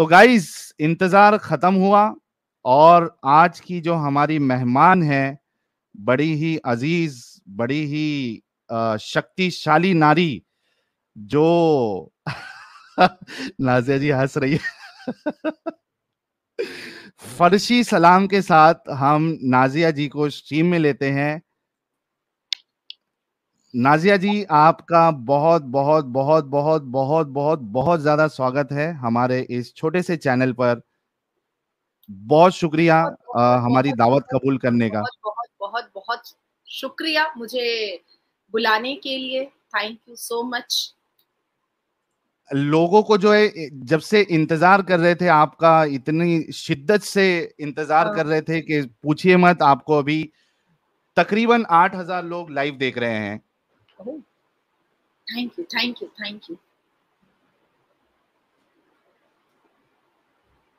तो गाइस, इंतजार खत्म हुआ और आज की जो हमारी मेहमान है, बड़ी ही अजीज, बड़ी ही शक्तिशाली नारी, जो नाजिया जी हंस रही है। फर्शी सलाम के साथ हम नाजिया जी को स्ट्रीम में लेते हैं। नाजिया जी, आपका बहुत बहुत बहुत बहुत बहुत बहुत बहुत ज्यादा स्वागत है हमारे इस छोटे से चैनल पर। बहुत शुक्रिया बहुत बहुत हमारी बहुत दावत कबूल करने का। बहुत बहुत बहुत बहुत शुक्रिया मुझे बुलाने के लिए। Thank you so much. लोगों को जो है, जब से इंतजार कर रहे थे आपका, इतनी शिद्दत से इंतजार कर रहे थे कि पूछिए मत। आपको अभी तकरीबन 8,000 लोग लाइव देख रहे हैं। Thank you thank you thank you.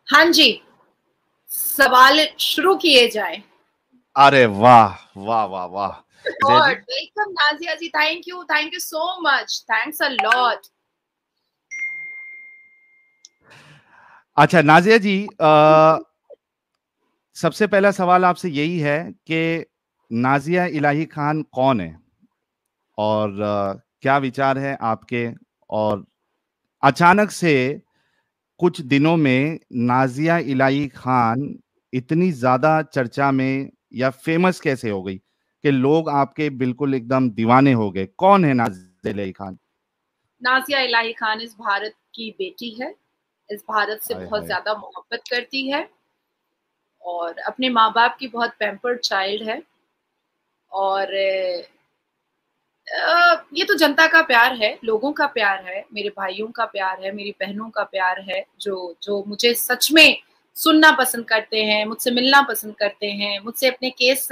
हाँ जी, सवाल शुरू किए जाए। अरे वाह वाह वाह वाह। जय जी। Welcome Nazia ji, thank you so much, thanks a lot. अच्छा नाजिया जी, सबसे पहला सवाल आपसे यही है कि नाजिया इलाही खान कौन है और क्या विचार है आपके, और अचानक से कुछ दिनों में नाजिया इलाही खान इतनी ज्यादा चर्चा में या फेमस कैसे हो गई कि लोग आपके बिल्कुल एकदम दीवाने हो गए? कौन है नाजिया इलाही खान? नाजिया इलाही खान इस भारत की बेटी है, इस भारत से हाय बहुत हाय। ज्यादा मोहब्बत करती है और अपने माँ बाप की बहुत पैम्पर्ड चाइल्ड है। और ये तो जनता का प्यार है, लोगों का प्यार है, मेरे भाइयों का प्यार है, मेरी बहनों का प्यार है, जो जो मुझे सच में सुनना पसंद करते हैं, मुझसे मिलना पसंद करते हैं, मुझसे अपने केस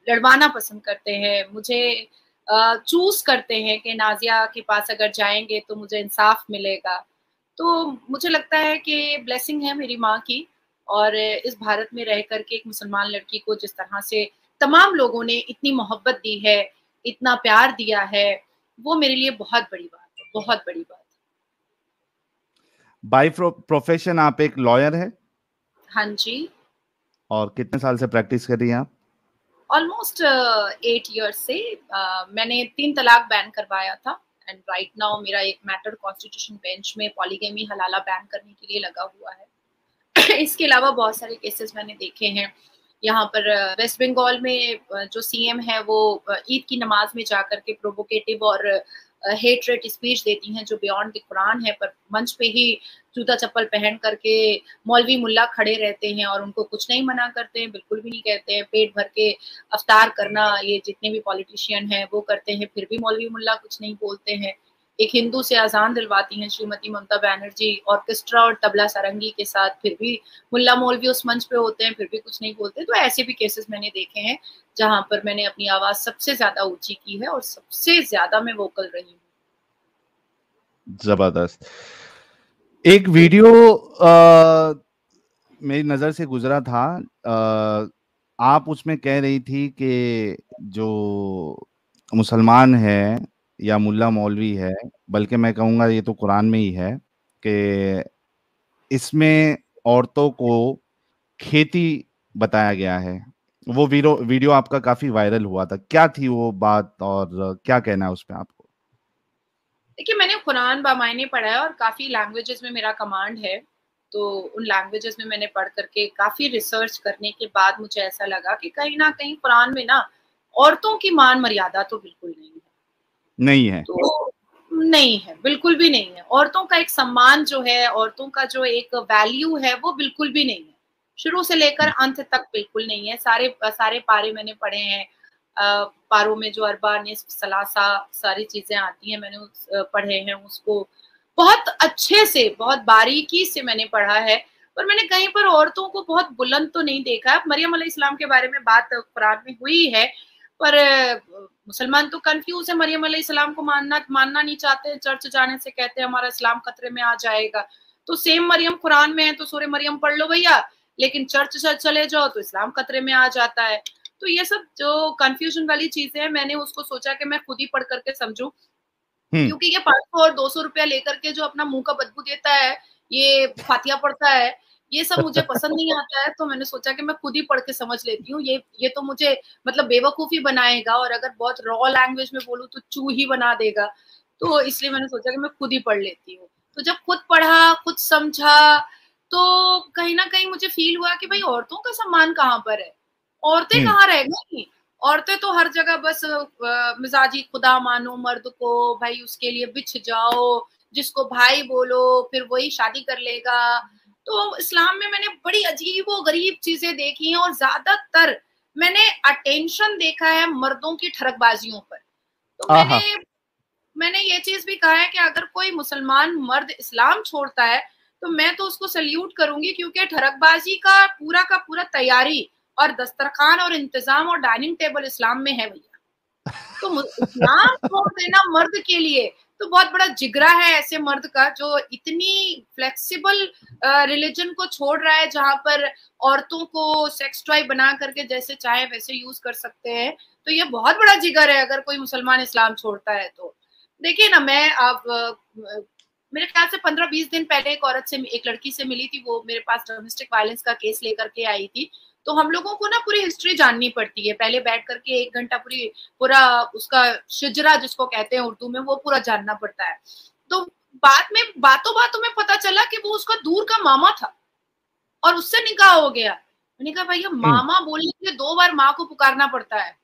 लड़वाना पसंद करते हैं, मुझे चूज करते हैं कि नाजिया के पास अगर जाएंगे तो मुझे इंसाफ मिलेगा। तो मुझे लगता है कि ब्लेसिंग है मेरी माँ की, और इस भारत में रह करके एक मुसलमान लड़की को जिस तरह से तमाम लोगों ने इतनी मोहब्बत दी है, इतना प्यार दिया है, वो मेरे लिए बहुत बड़ी बात है, बहुत बड़ी बात है। बाय प्रोफेशन आप एक लॉयर है? हाँ जी। और कितने साल से प्रैक्टिस कर रही हैं आप? ऑलमोस्ट 8 ईयर्स से। मैंने 3 तलाक बैन करवाया था, एंड राइट नाउ मेरा एक मैटर कॉन्स्टिट्यूशन बेंच में पॉलीगेमी हलाला बैन करने के लिए लगा हुआ है। इसके अलावा बहुत सारे केसेस मैंने देखे हैं। यहाँ पर वेस्ट बंगाल में जो सीएम है वो ईद की नमाज में जाकर के प्रोवोकेटिव और हेट रेट स्पीच देती हैं जो बियॉन्ड द कुरान है, पर मंच पे ही जूता चप्पल पहन करके मौलवी मुल्ला खड़े रहते हैं और उनको कुछ नहीं मना करते हैं, बिल्कुल भी नहीं कहते हैं। पेट भर के अफ्तार करना ये जितने भी पॉलिटिशियन हैं वो करते हैं, फिर भी मौलवी मुल्ला कुछ नहीं बोलते हैं। एक हिंदू से अजान दिलवाती हैं श्रीमती ममता बनर्जी ऑर्केस्ट्रा और तबला सारंगी के साथ, फिर भी मुल्ला मौलवी उस मंच पे होते हैं, फिर भी कुछ नहीं बोलते। तो ऐसे भी केसेस मैंने देखे हैं जहां पर मैंने अपनी आवाज सबसे ज्यादा ऊंची की है और सबसे ज्यादा मैं वोकल रही हूँ। जबरदस्त। एक वीडियो मेरी नजर से गुजरा था। आप उसमें कह रही थी कि जो मुसलमान है या मुल्ला मौलवी है, बल्कि मैं कहूँगा ये तो कुरान में ही है कि इसमें औरतों को खेती बताया गया है। वो वीडियो आपका काफी वायरल हुआ था। क्या थी वो बात और क्या कहना है उस पे आपको? देखिए, मैंने कुरान बामायने पढ़ा है और काफी लैंग्वेजेस में मेरा कमांड है। तो उन लैंग्वेजेस में मैंने पढ़ करके काफी रिसर्च करने के बाद मुझे ऐसा लगा कि कहीं ना कहीं कुरान में ना औरतों की मान मर्यादा तो बिल्कुल नहीं है। नहीं है। तो नहीं है, बिल्कुल भी नहीं है। औरतों का एक सम्मान जो है, औरतों का जो एक वैल्यू है, वो बिल्कुल भी नहीं है। शुरू से लेकर अंत तक बिल्कुल नहीं है। सारे सारे पारे मैंने पढ़े हैं। पारों में जो अरबा, निस्फ, सलासा सारी चीजें आती हैं, मैंने पढ़े हैं उसको बहुत अच्छे से, बहुत बारीकी से मैंने पढ़ा है। पर मैंने कहीं पर औरतों को बहुत बुलंद तो नहीं देखा है। मरियम अलैहिस्सलाम के बारे में बात कुरान में हुई है, पर मुसलमान तो कंफ्यूज है, मरियम अलैहिस्सलाम को मानना नहीं चाहते, चर्च जाने से कहते हैं हमारा इस्लाम खतरे में आ जाएगा। तो सेम मरियम कुरान में है तो सूरह मरियम पढ़ लो भैया, लेकिन चर्च चले जाओ तो इस्लाम खतरे में आ जाता है। तो ये सब जो कंफ्यूजन वाली चीजें हैं, मैंने उसको सोचा कि मैं खुद ही पढ़ करके समझूं, क्योंकि ये 500 और 200 रुपया लेकर के जो अपना मुंह का बदबू देता है, ये फातिया पढ़ता है, ये सब मुझे पसंद नहीं आता है। तो मैंने सोचा कि मैं खुद ही पढ़ के समझ लेती हूँ, ये तो मुझे मतलब बेवकूफ़ी बनाएगा, और अगर बहुत रॉ लैंग्वेज में बोलूँ तो चूही ही बना देगा। तो इसलिए मैंने सोचा कि मैं खुद ही पढ़ लेती हूँ। तो जब खुद पढ़ा, खुद समझा, तो कहीं न कहीं मुझे फ़ील हुआ कि भाई औरतों का सम्मान कहाँ पर है? औरतें कहाँ रह गई? औरतें तो हर जगह बस मिज़ाजी खुदा मानो मर्द को, भाई उसके लिए बिछ जाओ, जिसको भाई बोलो, फिर वही शादी कर लेगा। तो इस्लाम में मैंने बड़ी अजीबो-गरीब चीज़ें देखी हैं, और ज़्यादातर मैंने अटेंशन देखा है मर्दों की ठरकबाजियों पर। तो आहा। मैंने ये चीज़ भी कहा है कि अगर कोई मुसलमान मर्द इस्लाम छोड़ता है, तो मैं तो उसको सैल्यूट करूँगी, क्योंकि ठरकबाज़ी का पूरा तैयारी और दस्तरखान और इंतज़ाम और डाइनिंग टेबल इस्लाम में है भैया। तो इस्लाम छोड़ देना मर्द के लिए तो बहुत बड़ा जिगरा है ऐसे मर्द का, जो इतनी फ्लेक्सिबल रिलीजन को छोड़ रहा है, जहां पर औरतों को सेक्स टॉय बना करके जैसे चाहे वैसे यूज कर सकते हैं। तो ये बहुत बड़ा जिगर है अगर कोई मुसलमान इस्लाम छोड़ता है तो। देखिए ना, मैं अब मेरे ख्याल से 15-20 दिन पहले एक लड़की से मिली थी, वो मेरे पास डोमेस्टिक वायलेंस का केस लेकर के आई थी। तो हम लोगों को ना पूरी हिस्ट्री जाननी पड़ती है, पहले बैठ करके 1 घंटा पूरा उसका शिजरा जिसको कहते हैं उर्दू में, वो पूरा जानना पड़ता है। तो बाद में बातों-बातों में पता चला कि वो उसका दूर का मामा था और उससे निकाह हो गया। मैंने कहा भैया, मामा बोलने के लिए 2 बार माँ को पुकारना पड़ता है,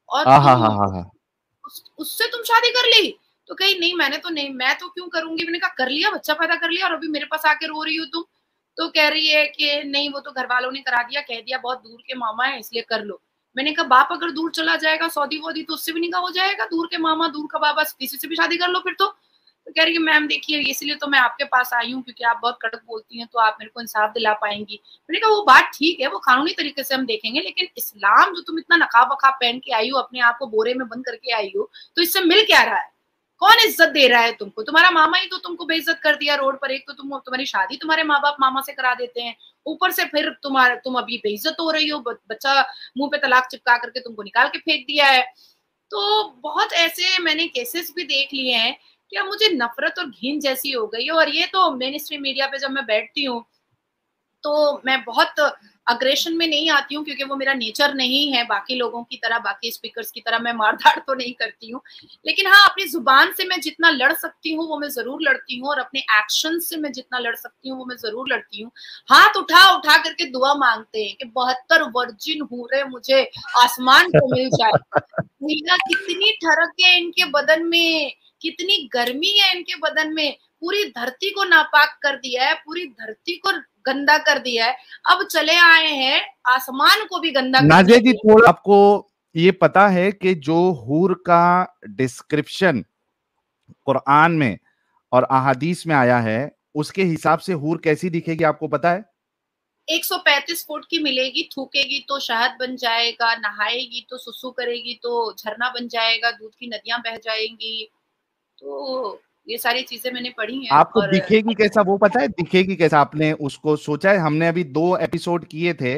और तुम उससे तुम शादी कर ली? तो कही नहीं, मैंने तो नहीं, मैं तो क्यों करूंगी। मैंने कहा कर लिया, बच्चा पैदा कर लिया, और अभी मेरे पास आके रो रही हो तुम। तो कह रही है कि नहीं, वो तो घर वालों ने करा दिया, कह दिया बहुत दूर के मामा है इसलिए कर लो। मैंने कहा बाप अगर दूर चला जाएगा सऊदी वोदी, तो उससे भी निकाह हो जाएगा, दूर के मामा दूर का बाबा किसी से भी शादी कर लो फिर तो कह रही है मैम देखिए, इसलिए तो मैं आपके पास आई हूँ क्योंकि आप बहुत कड़क बोलती हैं, तो आप मेरे को इंसाफ दिला पाएंगी। मैंने कहा वो बात ठीक है, वो कानूनी तरीके से हम देखेंगे, लेकिन इस्लाम जो तुम इतना नकाब वकाब पहन के आई हो, अपने आप को बोरे में बंद करके आई हो, तो इससे मिल क्या रहा है? कौन इज्जत दे रहा है तुमको? तुम्हारा मामा ही तो तुमको बेइज्जत कर दिया रोड पर। एक तो तुम्हारी शादी तुम्हारे माँ बाप मामा से करा देते हैं, ऊपर से फिर तुम अभी बेइज्जत हो रही हो, बच्चा मुंह पे तलाक चिपका करके तुमको निकाल के फेंक दिया है। तो बहुत ऐसे मैंने केसेस भी देख लिए हैं कि अब मुझे नफरत और घिन जैसी हो गई है। और ये तो मेन स्ट्रीम मीडिया पे जब मैं बैठती हूँ तो मैं बहुत अग्रेशन में नहीं आती हूँ, क्योंकि वो मेरा नेचर नहीं है बाकी लोगों की तरह, बाकी स्पीकर्स की तरह मैं मारधाड़ तो नहीं करती हूँ। लेकिन हाँ, अपनी जुबान से मैं जितना लड़ सकती हूँ वो मैं जरूर लड़ती हूँ, और अपने एक्शन से मैं जितना लड़ सकती हूँ वो मैं जरूर लड़ती हूँ। हाथ उठा उठा करके दुआ मांगते हैं कि 72 वर्जिन हूरें मुझे आसमान को मिल जाए। भैया कितनी ठरक है इनके बदन में, कितनी गर्मी है इनके बदन में, पूरी धरती को नापाक कर दिया है, पूरी धरती को गंदा कर दिया है, अब चले आए हैं आसमान को भी गंदा नाजिया करने जी, के लिए। थोड़ा आपको ये पता है कि जो हूर का डिस्क्रिप्शन कुरान में और अहादीस में आया है, उसके हिसाब से हूर कैसी दिखेगी आपको पता है? 135 फुट की मिलेगी, थूकेगी तो शहद बन जाएगा, नहाएगी तो सुसु करेगी तो झरना बन जाएगा, दूध की नदियां बह जाएंगी। तो ये सारी चीजें मैंने पढ़ी हैं। आपको और दिखेगी कैसा वो पता है? दिखेगी कैसा आपने उसको सोचा है? हमने अभी 2 एपिसोड किए थे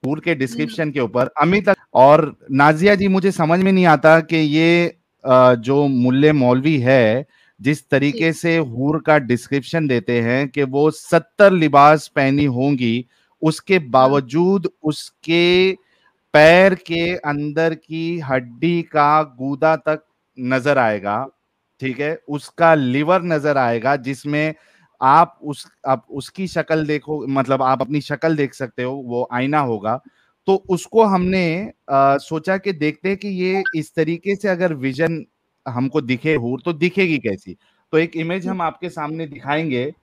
हूर के डिस्क्रिप्शन के ऊपर, अमित और नाजिया जी। मुझे समझ में नहीं आता कि ये जो मुल्ले मौलवी है, जिस तरीके से हूर का डिस्क्रिप्शन देते हैं कि वो 70 लिबास पहनी होंगी, उसके बावजूद उसके पैर के अंदर की हड्डी का गूदा तक नजर आएगा, ठीक है, उसका लिवर नजर आएगा, जिसमें आप उसकी शक्ल देखो, मतलब आप अपनी शक्ल देख सकते हो, वो आईना होगा। तो उसको हमने सोचा कि देखते हैं कि ये इस तरीके से अगर विजन हमको दिखे हूर, तो दिखेगी कैसी। तो एक इमेज हम आपके सामने दिखाएंगे,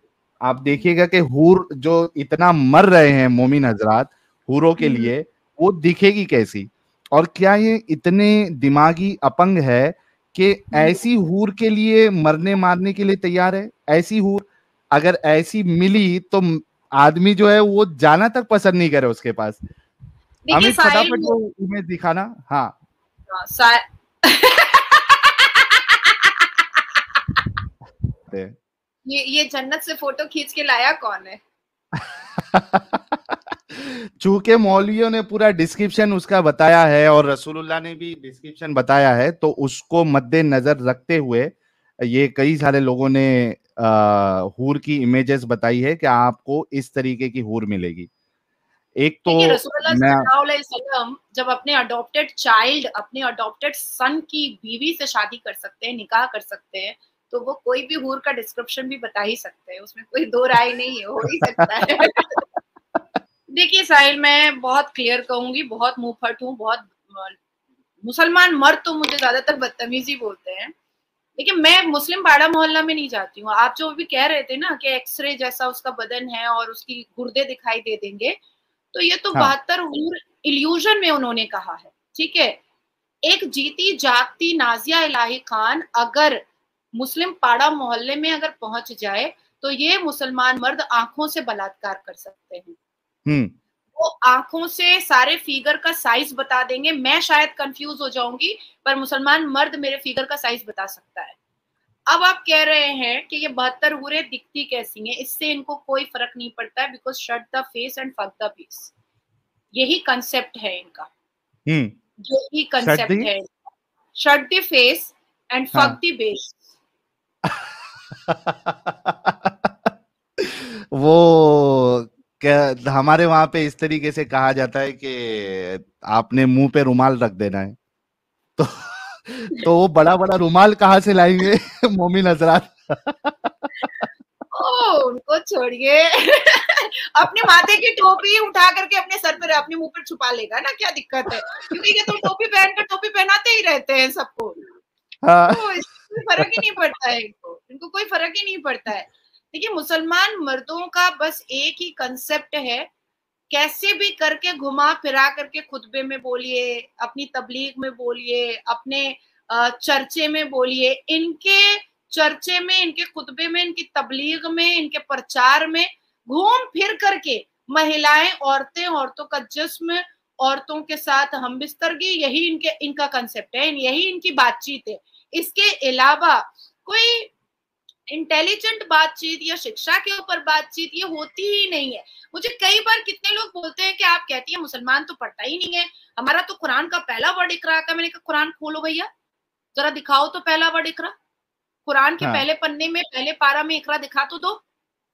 आप देखिएगा कि हूर जो इतना मर रहे हैं मोमिन हजरात हूरों के लिए, वो दिखेगी कैसी। और क्या ये इतने दिमागी अपंग है कि ऐसी हूर के लिए मरने मारने के लिए तैयार है? ऐसी हूर अगर ऐसी मिली तो आदमी जो है वो जाना तक पसंद नहीं करे उसके पास। देखिए अमित साहिल, फटाफट वो इमेज दिखाना। हाँ, ये जन्नत से फोटो खींच के लाया कौन है? चूंकि मौलवियों ने पूरा डिस्क्रिप्शन उसका बताया है और रसूलुल्लाह ने भी डिस्क्रिप्शन बताया है, तो उसको मद्देनजर रखते हुए ये कई सारे लोगों ने हूर की इमेजेस बताई है कि आपको इस तरीके की हूर मिलेगी। एक तो देखिए रसूलुल्लाह मैं सल्लल्लाहु अलैहि वसल्लम जब अपने अडॉप्टेड चाइल्ड, अपने अडॉप्टेड सन की बीवी से शादी कर सकते हैं, निकाह कर सकते हैं, तो वो कोई भी हूर का डिस्क्रिप्शन भी बता ही सकते हैं, उसमें कोई दो राय नहीं है, हो ही सकता है। देखिए साहिल, मैं बहुत क्लियर कहूंगी, बहुत मुंहफट हूँ, बहुत मुसलमान मर्द तो मुझे ज्यादातर बदतमीजी बोलते हैं, लेकिन मैं मुस्लिम पाड़ा मोहल्ला में नहीं जाती हूँ। आप जो भी कह रहे थे ना कि एक्सरे जैसा उसका बदन है और उसकी गुर्दे दिखाई दे देंगे, तो ये तो हाँ 72 हूर इल्यूजन में उन्होंने कहा है, ठीक है। एक जीती जागती नाजिया इलाही खान अगर मुस्लिम पाड़ा मोहल्ले में अगर पहुंच जाए, तो ये मुसलमान मर्द आंखों से बलात्कार कर सकते हैं। वो आंखों से सारे फिगर का साइज बता देंगे। मैं शायद कंफ्यूज हो जाऊंगी, पर मुसलमान मर्द मेरे फिगर का साइज बता सकता है। अब आप कह रहे हैं कि ये 72 हूरें दिखती कैसी हैं, इससे इनको कोई फर्क नहीं पड़ता है, because shut the face and fuck the piece, यही कंसेप्ट है इनका। यही कंसेप्ट सर्दी है इनका, shut the face and fuck हाँ द बेस। वो क्या हमारे वहां पे इस तरीके से कहा जाता है कि आपने मुंह पे रुमाल रख देना है, तो तो वो बड़ा बड़ा रुमाल कहाँ से लाएंगे मोमिन हजरात। ओ उनको छोड़िए। अपने माथे की टोपी उठा करके अपने सर पर, अपने मुंह पर छुपा लेगा ना, क्या दिक्कत है, क्योंकि ये तो टोपी पहनकर टोपी पहनाते ही रहते हैं सबको, हाँ तो इससे कोई फर्क ही नहीं पड़ता है इनको कोई फर्क ही नहीं पड़ता है। देखिए मुसलमान मर्दों का बस एक ही कंसेप्ट है, कैसे भी करके घुमा फिरा करके खुतबे में बोलिए, अपनी तबलीग में बोलिए, अपने चर्चे में बोलिए, इनके चर्चे में, इनके खुतबे में, इनकी तबलीग में, इनके प्रचार में घूम फिर करके महिलाएं, औरतें, औरतों का जिस्म, औरतों के साथ हम बिस्तरगी, यही इनका कंसेप्ट है, यही इनकी बातचीत है। इसके अलावा कोई इंटेलिजेंट बातचीत या शिक्षा के ऊपर बातचीत ये होती ही नहीं है। मुझे कई बार कितने लोग बोलते हैं कि आप कहती है मुसलमान तो पढ़ता ही नहीं है, हमारा तो कुरान का पहला वर्ड इकरा का। मैंने कहा कुरान खोलो भैया, जरा दिखाओ तो पहला वर्ड इकरा। कुरान के हाँ पहले पन्ने में पहले पारा में इकरा दिखा तो दो।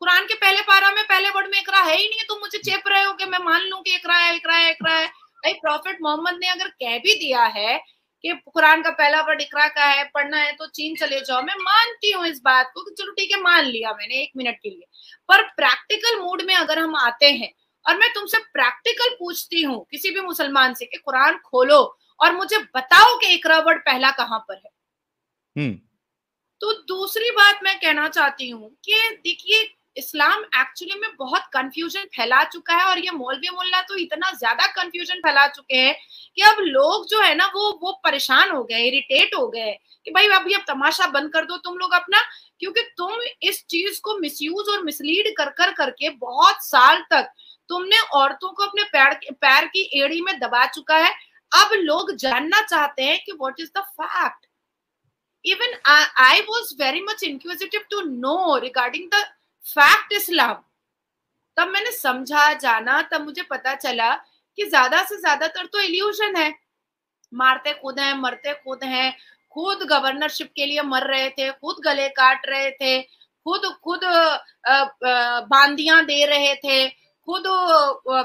कुरान के पहले पारा में पहले वर्ड में इकरा है ही नहीं है, तुम मुझे चेप रहे हो कि मैं मान लूं कि इकरा है, इकरा है, इकरा है। भाई प्रॉफिट मोहम्मद ने अगर कह भी दिया है कि कुरान का पहला वर्ड इकरा का है, पढ़ना है तो चीन चले जाओ, मैं मानती हूँ इस बात को कि चलो ठीक है, मान लिया मैंने 1 मिनट के लिए। पर प्रैक्टिकल मूड में अगर हम आते हैं और मैं तुमसे प्रैक्टिकल पूछती हूँ किसी भी मुसलमान से कि कुरान खोलो और मुझे बताओ कि इकरा वर्ड पहला कहाँ पर है। तो दूसरी बात मैं कहना चाहती हूँ कि देखिए इस्लाम एक्चुअली में बहुत कंफ्यूजन फैला चुका है, और ये मौलवी मुल्ला तो इतना ज्यादा कंफ्यूजन फैला चुके हैं कि अब लोग जो है ना वो परेशान हो गए, इरिटेट हो गए कि भाई अभी अब तमाशा बंद कर दो तुम लोग अपना, क्योंकि तुम इस चीज को मिसयूज और मिसलीड कर कर करके बहुत साल तक तुमने औरतों को अपने पैर की एड़ी में दबा चुका है। अब लोग जानना चाहते हैं कि what is the fact. Even I was very much inquisitive to know regarding the fact Islam। तब मैंने समझा, जाना, तब मुझे पता चला कि ज्यादा से ज्यादातर तो इल्यूजन है, मारते खुद हैं, मरते खुद हैं, खुद गवर्नरशिप के लिए मर रहे थे, खुद गले काट रहे थे, खुद खुद बांदियां दे रहे थे, खुद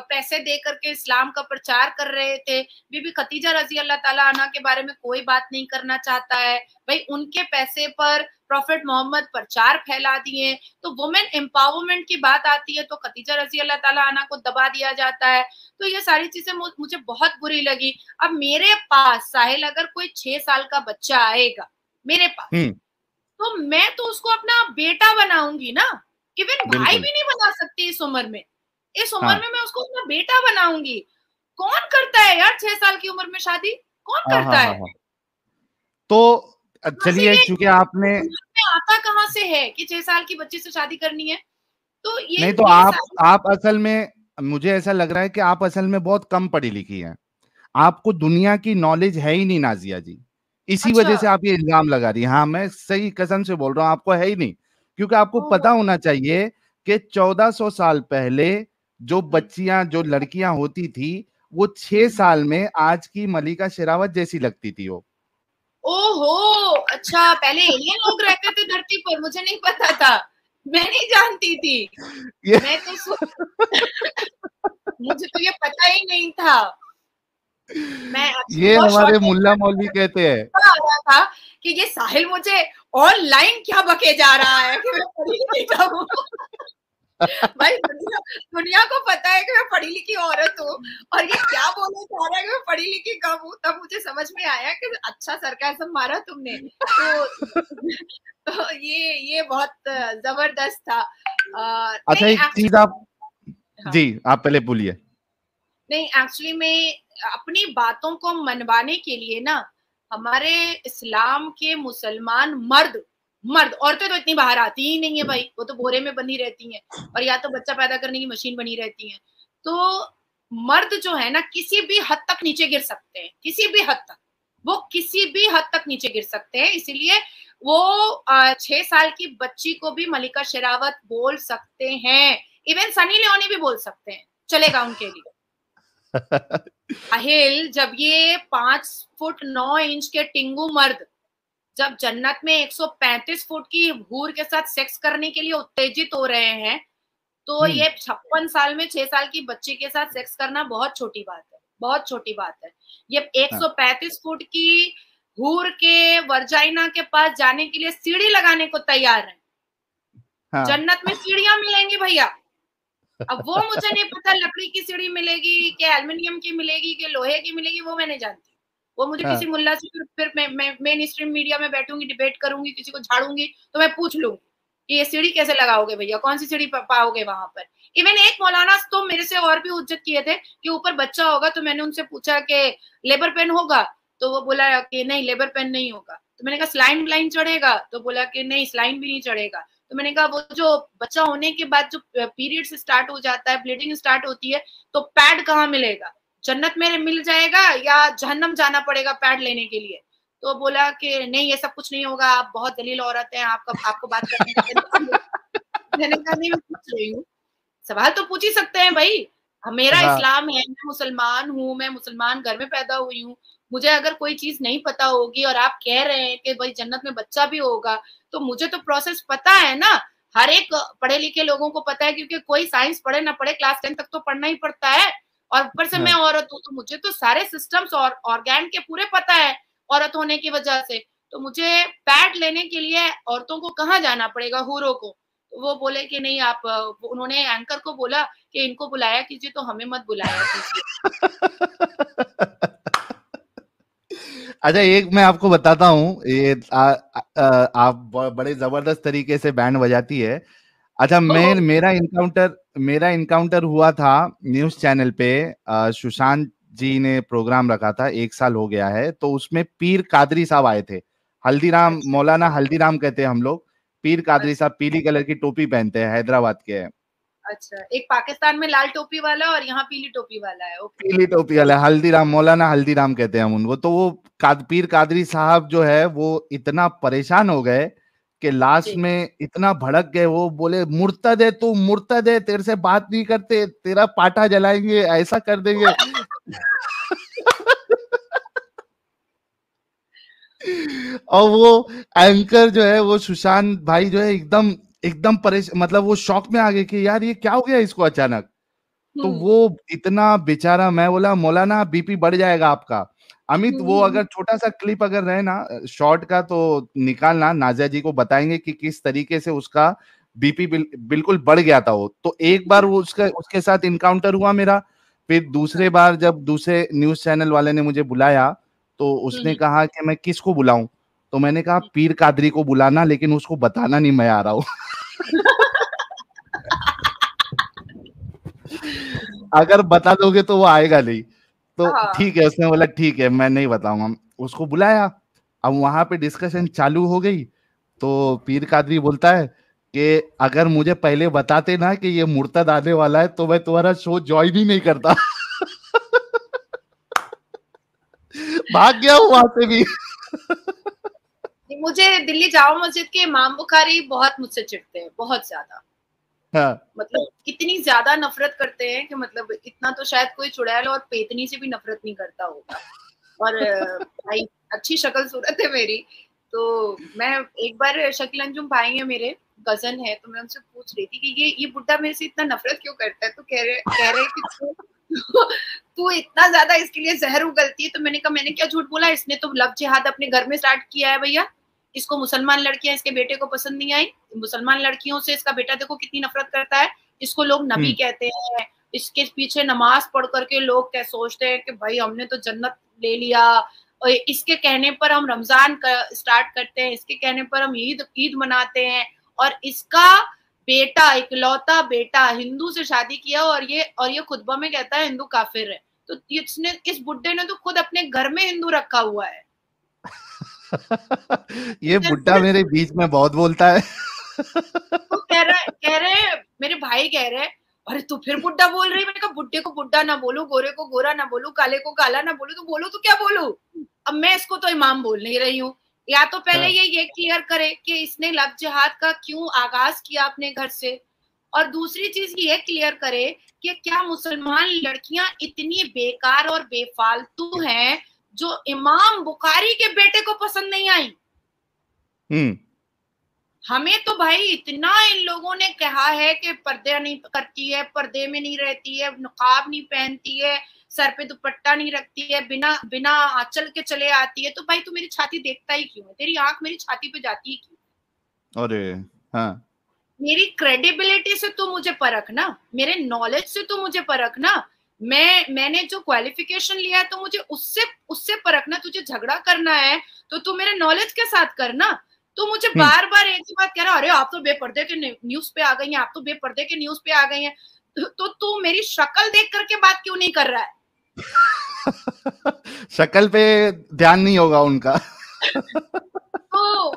पैसे दे करके इस्लाम का प्रचार कर रहे थे। बीबी खतीजा रजी अल्लाह ताला अन्हा के बारे में कोई बात नहीं करना चाहता है, भाई उनके पैसे पर प्रॉफिट मोहम्मद प्रचार फैला दिए। तो वुमेन एम्पावरमेंट की बात आती है तो खतीजा रजी अल्लाह ताला अन्हा को दबा दिया जाता है। तो ये सारी चीजें मुझे बहुत बुरी लगी। अब मेरे पास साहिल अगर कोई 6 साल का बच्चा आएगा मेरे पास, तो मैं तो उसको अपना बेटा बनाऊंगी ना, इवन भाई बिल्कुल भी नहीं बना सकती इस उम्र में। इस उम्र हाँ में मैं उसको अपना बेटा बनाऊंगी। कौन करता है यार 6 साल की उम्र में शादी, कौन हाँ करता हाँ हाँ है? हाँ। तो कहाँ से चलिए ये चूंकि आपने दिमाग में आता कहाँ से है कि 6 साल की बच्ची से शादी करनी है? तो नहीं तो ये सारी आप असल में, मुझे ऐसा लग रहा है कि आप असल में बहुत कम पढ़ी लिखी हैं, आपको दुनिया की नॉलेज है ही नहीं नाजिया जी, इसी अच्छा। वजह से आप ये इल्जाम लगा रही हैं। हाँ मैं सही कसम से बोल रहा हूँ, आपको है ही नहीं, क्योंकि आपको ओहो। पता होना चाहिए कि 1400 साल पहले जो हम्म, बच्चियां, जो लड़कियां होती थी, वो 6 साल में आज की मलिका शेरावत जैसी लगती थी वो। ओहो, अच्छा, पहले एलियन लोग रहते थे धरती पर, मुझे नहीं पता था, मैं नहीं जानती थी। ये मैं तो मुझे तो ये पता ही नहीं था। मैं एक्चुअली ये बहुत हमारे शॉर्ट मुल्ला मौलवी कहते हैं। आ रहा था कि ये साहिल मुझे ऑनलाइन क्या बके जा रहा है कि मैं पढ़ी लिखी कम हूँ। भाई दुनिया को पता है कि मैं पढ़ी लिखी औरत हूँ, और ये क्या बोलना चाह रहा है कि मैं पढ़ी लिखी कम हूँ। तब मुझे समझ में आया कि अच्छा सरकाज़म मारा तुमने। तो तो ये बहुत जबरदस्त था। अच्छा, नहीं एक चीज एक्चुअली, आप, हाँ, जी आप पहले बोलिए। नहीं एक्चुअली मैं अपनी बातों को मनवाने के लिए ना, हमारे इस्लाम के मुसलमान मर्द मर्द, औरतें तो इतनी बाहर आती ही नहीं है भाई, वो तो बोरे में बंधी रहती हैं और या तो बच्चा पैदा करने की मशीन बनी रहती हैं। तो मर्द जो है ना, किसी भी हद तक नीचे गिर सकते हैं, किसी भी हद तक, वो किसी भी हद तक नीचे गिर सकते हैं। इसीलिए वो 6 साल की बच्ची को भी मलिका शेरावत बोल सकते हैं, इवन सनी लियोनी भी बोल सकते हैं, चलेगा उनके लिए। साहिल, जब ये 5 फुट 9 इंच के टिंगू मर्द जब जन्नत में 135 फुट की हूर के साथ सेक्स करने के लिए उत्तेजित हो रहे हैं, तो हम्म। ये 56 साल में 6 साल की बच्ची के साथ सेक्स करना बहुत छोटी बात है, बहुत छोटी बात है। ये हाँ 135 फुट की हूर के वर्जाइना के पास जाने के लिए सीढ़ी लगाने को तैयार है। हाँ। जन्नत में सीढ़ियां मिलेंगी भैया। अब वो मुझे नहीं पता लकड़ी की सीढ़ी मिलेगी कि एल्युमिनियम की मिलेगी कि लोहे की मिलेगी, वो मैं नहीं जानती। वो मुझे किसी हाँ मुल्ला से फिर मैं मेन स्ट्रीम मीडिया में बैठूंगी, डिबेट करूंगी, किसी को झाड़ूंगी तो मैं पूछ लूंगी कि ये सीढ़ी कैसे लगाओगे भैया, कौन सी सीढ़ी पाओगे वहां पर। इवन एक मौलाना तो मेरे से और भी उज्जत किए थे कि ऊपर बच्चा होगा, तो मैंने उनसे पूछा कि लेबर पेन होगा, तो वो बोला कि नहीं लेबर पेन नहीं होगा। तो मैंने कहा स्लाइन ब्लाइन चढ़ेगा, तो बोला कि नहीं स्लाइन भी नहीं चढ़ेगा। तो मैंने कहा वो जो बच्चा होने के बाद जो पीरियड्स स्टार्ट हो जाता है, ब्लीडिंग स्टार्ट होती है, तो पैड कहाँ मिलेगा, जन्नत में मिल जाएगा या जहन्नम जाना पड़ेगा पैड लेने के लिए। तो बोला कि नहीं ये सब कुछ नहीं होगा, आप बहुत दलील औरत हैं, आपका आपको बात करने का तरीका नहीं। मैंने कहा नहीं मैं पूछ रही हूँ, सवाल तो पूछ ही सकते हैं भाई। मेरा हाँ इस्लाम है, मैं मुसलमान हूँ, मैं मुसलमान घर में पैदा हुई हूँ। मुझे अगर कोई चीज नहीं पता होगी और आप कह रहे हैं कि भाई जन्नत में बच्चा भी होगा, तो मुझे तो प्रोसेस पता है ना। हर एक पढ़े लिखे लोगों को पता है, क्योंकि कोई साइंस पढ़े ना पढ़े क्लास 10 तक तो पढ़ना ही पड़ता है। और ऊपर से मैं हाँ। औरत हूँ, तो मुझे तो सारे सिस्टम्स और ऑर्गेन के पूरे पता है औरत होने की वजह से। तो मुझे पैड लेने के लिए औरतों को कहाँ जाना पड़ेगा, हूरों को। तो वो बोले कि नहीं आप, उन्होंने एंकर को बोला कि इनको बुलाया कीजिए, तो हमें मत बुलाया कीजिए। अच्छा, एक मैं आपको बताता हूँ, ये आप बड़े जबरदस्त तरीके से बैंड बजाती है। अच्छा, मैं मेरा इनकाउंटर हुआ था न्यूज़ चैनल पे। सुशांत जी ने प्रोग्राम रखा था, 1 साल हो गया है, तो उसमें पीर कादरी साहब आए थे। हल्दीराम, अच्छा, मौलाना हल्दीराम कहते हैं हम लोग। पीर कादरी अच्छा, साहब पीली कलर की टोपी पहनते हैं, हैदराबाद के हैं। अच्छा। एक पाकिस्तान में लाल टोपी वाला और यहाँ पीली टोपी वाला है। ओके। पीली टोपी वाला हल्दीराम, मौलाना हल्दीराम कहते हैं हम उनको। तो वो पीर कादरी साहब जो है वो इतना परेशान हो गए कि लास्ट जी। में इतना भड़क गए, वो बोले मुर्तद है तू, मुर्तद है, तेरे से बात नहीं करते, तेरा पाटा जलाएंगे, ऐसा कर देंगे। और वो एंकर जो है, वो सुशांत भाई जो है, एकदम एकदम परेशान, मतलब वो शॉक में आ गए कि यार ये क्या हो गया इसको अचानक। तो हम्म, वो इतना बेचारा, मैं बोला मौलाना बीपी बढ़ जाएगा आपका। अमित, वो अगर छोटा सा क्लिप अगर रहे ना शॉर्ट का, तो निकालना, नाजिया जी को बताएंगे कि किस तरीके से उसका बीपी बिल्कुल बढ़ गया था। वो तो एक बार वो उसका उसके साथ इनकाउंटर हुआ मेरा। फिर दूसरे अच्छा, बार जब दूसरे न्यूज चैनल वाले ने मुझे बुलाया, तो उसने हम्म, कहा कि मैं किसको बुलाऊं। तो मैंने कहा पीर कादरी को बुलाना, लेकिन उसको बताना नहीं मैं आ रहा हूँ। अगर बता दोगे तो वो आएगा नहीं। तो हाँ, ठीक है, उसने बोला ठीक है मैं नहीं बताऊंगा। उसको बुलाया, अब वहां पे डिस्कशन चालू हो गई। तो पीर कादरी बोलता है कि अगर मुझे पहले बताते ना कि ये मुर्तद आने वाला है, तो मैं तुम्हारा शो ज्वाइन ही नहीं करता। भाग गया हूँ वहां से भी। मुझे दिल्ली जामा मस्जिद के इमाम बुखारी बहुत मुझसे चिढ़ते हैं, बहुत ज्यादा। हाँ मतलब इतनी ज्यादा नफरत करते हैं कि मतलब इतना तो शायद कोई चुड़ैल और पेतनी से भी नफरत नहीं करता होगा। और भाई अच्छी शक्ल सूरत है मेरी, तो मैं एक बार शकील अंजुम भाई है मेरे, कजन है, तो मैं उनसे पूछ रही थी कि ये बुड्ढा मेरे से इतना नफरत क्यों करता है, तो कह रहे कि तू इतना ज्यादा इसके लिए जहर उगलती है। तो मैंने कहा मैंने क्या झूठ बोला, इसने तो लव जिहाद अपने घर में स्टार्ट किया है भैया, इसको मुसलमान लड़कियां इसके बेटे को पसंद नहीं आई, मुसलमान लड़कियों से इसका बेटा देखो कितनी नफरत करता है, इसको लोग नबी कहते हैं, इसके पीछे नमाज पढ़ करके लोग क्या सोचते हैं कि भाई हमने तो जन्नत ले लिया, और इसके कहने पर हम रमजान स्टार्ट करते हैं, इसके कहने पर हम ईद मनाते हैं, और इसका बेटा इकलौता बेटा हिंदू से शादी किया और ये खुतबा में कहता है हिंदू काफिर है। तो इसने, इस बुड्ढे ने तो खुद अपने घर में हिंदू रखा हुआ है। ये बुड्ढा मेरे बीच में बहुत बोलता है। तो कह रहे मेरे भाई कह रहे अरे तू फिर बुड्ढा बोल रही है। मैंने कहा बुड्ढे को बुड्ढा ना बोलू, गोरे को गोरा ना बोलू, काले को काला ना बोलू, तो बोलू तो क्या बोलू। अब मैं इसको तो इमाम बोल नहीं रही हूँ। या तो पहले ये क्लियर करे कि इसने लव जिहाद का क्यों आगाज किया अपने घर से, और दूसरी चीज ये क्लियर करे कि क्या मुसलमान लड़कियां इतनी बेकार और बेफालतू हैं जो इमाम बुखारी के बेटे को पसंद नहीं आई। हमें तो भाई इतना इन लोगों ने कहा है कि पर्दे नहीं करती है, पर्दे में नहीं रहती है, नकाब नहीं पहनती है, सर पे दुपट्टा नहीं रखती है, बिना आंचल के चले आती है। तो भाई तू मेरी छाती देखता ही क्यों है, तेरी आंख मेरी छाती पे जाती ही क्यों। अरे हाँ, मेरी क्रेडिबिलिटी से तू मुझे परख ना, मेरे नॉलेज से तू मुझे परख ना, मैंने जो क्वालिफिकेशन लिया है तो मुझे उससे परखना। तुझे झगड़ा करना है तो तू मेरे नॉलेज के साथ करना। तो मुझे बार बार एक ही बात कह रहा, अरे आप तो बेपर्दे के न्यूज पे आ गई हैं, आप तो बेपर्दे के न्यूज पे आ गई हैं। तो तू मेरी शक्ल देख करके बात क्यों नहीं कर रहा है। शक्ल पे ध्यान नहीं होगा उनका। तो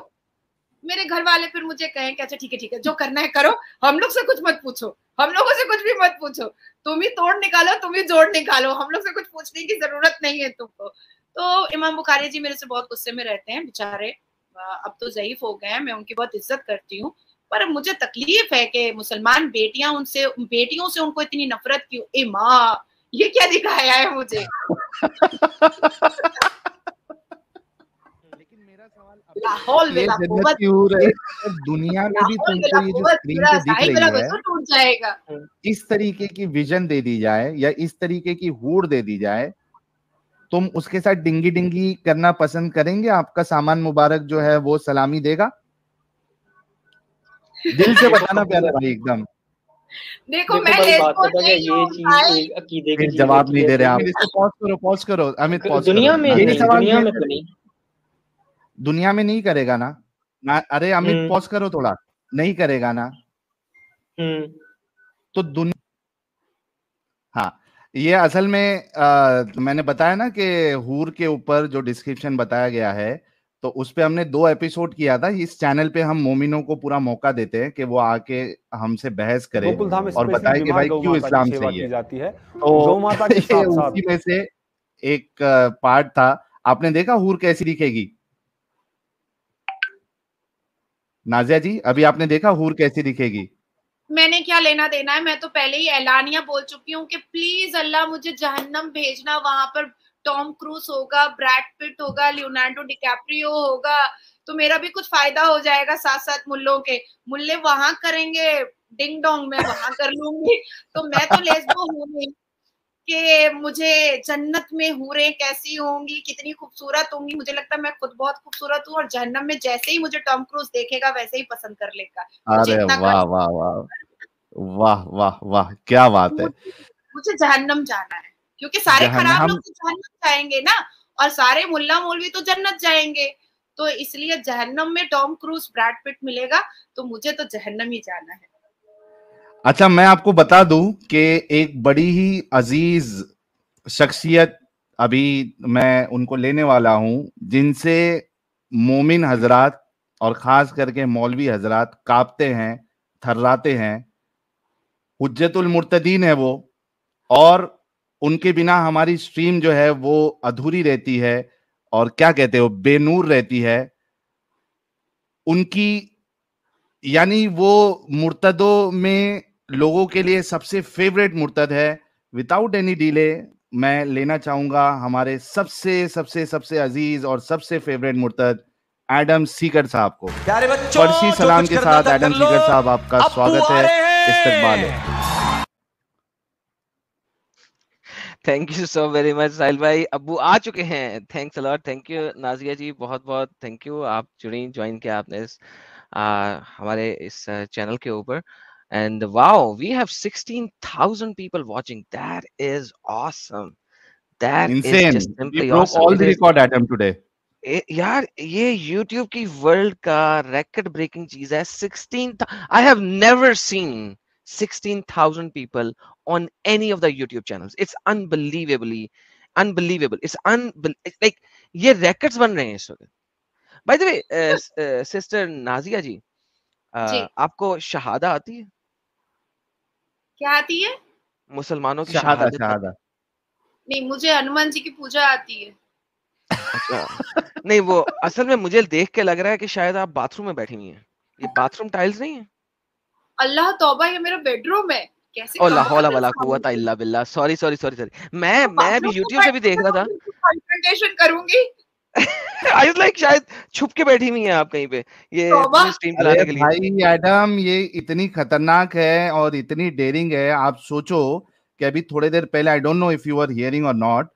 मेरे घर वाले फिर मुझे कहें कि अच्छा ठीक है जो करना है करो, हम लोग से कुछ मत पूछो, हम लोगों से कुछ भी मत पूछो, तुम ही तोड़ निकालो, तुम ही जोड़ निकालो, हम लोग से कुछ पूछने की जरूरत नहीं है तुमको। तो इमाम बुखारी जी मेरे से बहुत गुस्से में रहते हैं बेचारे, अब तो ज़ईफ हो गए हैं, मैं उनकी बहुत इज्जत करती हूँ, पर मुझे तकलीफ है कि मुसलमान बेटियों से उनको इतनी नफरत क्यों। ए माँ, ये क्या दिखाया है मुझे। लेकिन मेरा सवाल ये जन्नत की हूर है, दुनिया में भी तुमको ये जो स्क्रीन पे दिख रही है, टूट जाएगा। इस तरीके की विजन दे दी जाए या इस तरीके की हूर दे दी जाए, तुम उसके साथ डिंगी डिंगी करना पसंद करेंगे? आपका सामान मुबारक जो है वो सलामी देगा? दिल से बताना प्यारे भाई एकदम। देखो मैं ये चीज अकीदे की जवाब नहीं दे रहे आप। पॉज करो अमित, पॉज दुनिया में तो नहीं, दुनिया में नहीं करेगा ना अरे अमित पॉज करो थोड़ा, नहीं करेगा ना। तो दुनिया, हाँ, ये असल में मैंने बताया ना कि हूर के ऊपर जो डिस्क्रिप्शन बताया गया है, तो उस पे हमने 2 एपिसोड किया था। इस चैनल पे हम मोमिनों को पूरा मौका देते हैं कि वो आके हमसे बहस करे और बताए कि भाई क्यों इस्लाम सही है। तो उसी में से एक पार्ट था। आपने देखा हूर कैसी दिखेगी? नाजिया जी, अभी आपने देखा हूर कैसी दिखेगी? मैंने क्या लेना देना है, मैं तो पहले ही ऐलानिया बोल चुकी हूँ कि प्लीज अल्लाह मुझे जहन्नम भेजना, वहां पर टॉम क्रूज होगा, ब्रैड पिट होगा, लियोनार्डो डिकैप्रियो होगा, तो मेरा भी कुछ फायदा हो जाएगा। साथ साथ मुल्ले वहां करेंगे डिंग डोंग, मैं वहां कर लूंगी। तो मैं तो लेस्बो हूँ नहीं कि मुझे जन्नत में हूरें कैसी होंगी, कितनी खूबसूरत होंगी। मुझे लगता है मैं खुद बहुत खूबसूरत हूँ, और जहन्नम में जैसे ही मुझे टॉम क्रूज देखेगा वैसे ही पसंद कर लेगा। अरे वाह वाह वाह वाह वाह वाह, क्या बात है। मुझे जहन्नम जाना है, क्योंकि सारे खराब लोग तो जहन्नम जाएंगे ना, और सारे मुल्ला मौलवी तो जन्नत जाएंगे। तो इसलिए जहन्नम में टॉम क्रूज, ब्रैड पिट मिलेगा, तो मुझे तो जहन्नम ही जाना है। अच्छा, मैं आपको बता दूं कि एक बड़ी ही अजीज शख्सियत अभी मैं उनको लेने वाला हूं, जिनसे मोमिन हजरात और खास करके मौलवी हजरात कांपते हैं, थर्राते हैं। हुज्जतुल मुर्तदीन है वो, और उनके बिना हमारी स्ट्रीम जो है वो अधूरी रहती है, और क्या कहते हो, बेनूर रहती है। उनकी यानी वो मुर्तदों में लोगों के लिए सबसे फेवरेट मुर्तद है। विदाउट एनी डिले मैं लेना चाहूंगा हमारे सबसे सबसे सबसे अजीज और सबसे फेवरेट मुर्तद एडम सीकर साहब को। प्यारे बच्चों, फर्शी सलाम के साथ एडम सीकर साहब आपका स्वागत है, इस्तकबाल है। Thank you so very much Sahil भाई, अब्बू आ चुके हैं, thanks a lot, thank you Nazia ji, बहुत बहुत थैंक यू, आप जुड़ी ज्वाइन किया आपने इस हमारे इस चैनल के ऊपर। And wow, we have 16,000 people watching, that is awesome, that is Insane. Just We simply broke awesome. all it the is record Adam today. यार ये YouTube की वर्ल्ड का record breaking चीज है। 16 I have never seen 16,000 people on any of the YouTube channels. It's unbelievable. It's like ये records बन रहे हैं इस वक्त। By the way, sister Nazia जी, जी आपको शहादा आती है? क्या आती है? मुसलमानों की शहादा शहादत आती शहादा। है? नहीं, मुझे हनुमान जी की पूजा आती है। अच्छा, नहीं वो असल में मुझे देख के लग रहा है कि शायद आप बाथरूम में बैठी हुई हैं। ये बाथरूम टाइल्स नहीं है? अल्लाह तौबा, ये मेरा बेडरूम है। कैसे ओ ला कम हौला वक्त वला इंसान कुव्वता है। इल्ला बिल्लाह, सॉरी सॉरी सॉरी सॉरी, तो मैं भी बाथरूम में YouTube से भी बैठ देख के रहा तो था। बिल्कुल कॉन्फ्रंटेशन करूंगी। आई वाज लाइक शायद छुप के बैठी हुई हैं आप कहीं पे, ये तौबा। मुझे स्ट्रीम अरे चलाने के लिए। भाई एडम, ये इतनी खतरनाक है और इतनी डेयरिंग है। आप सोचो कि अभी थोड़ी देर पहले, I don't know if you are hearing or not,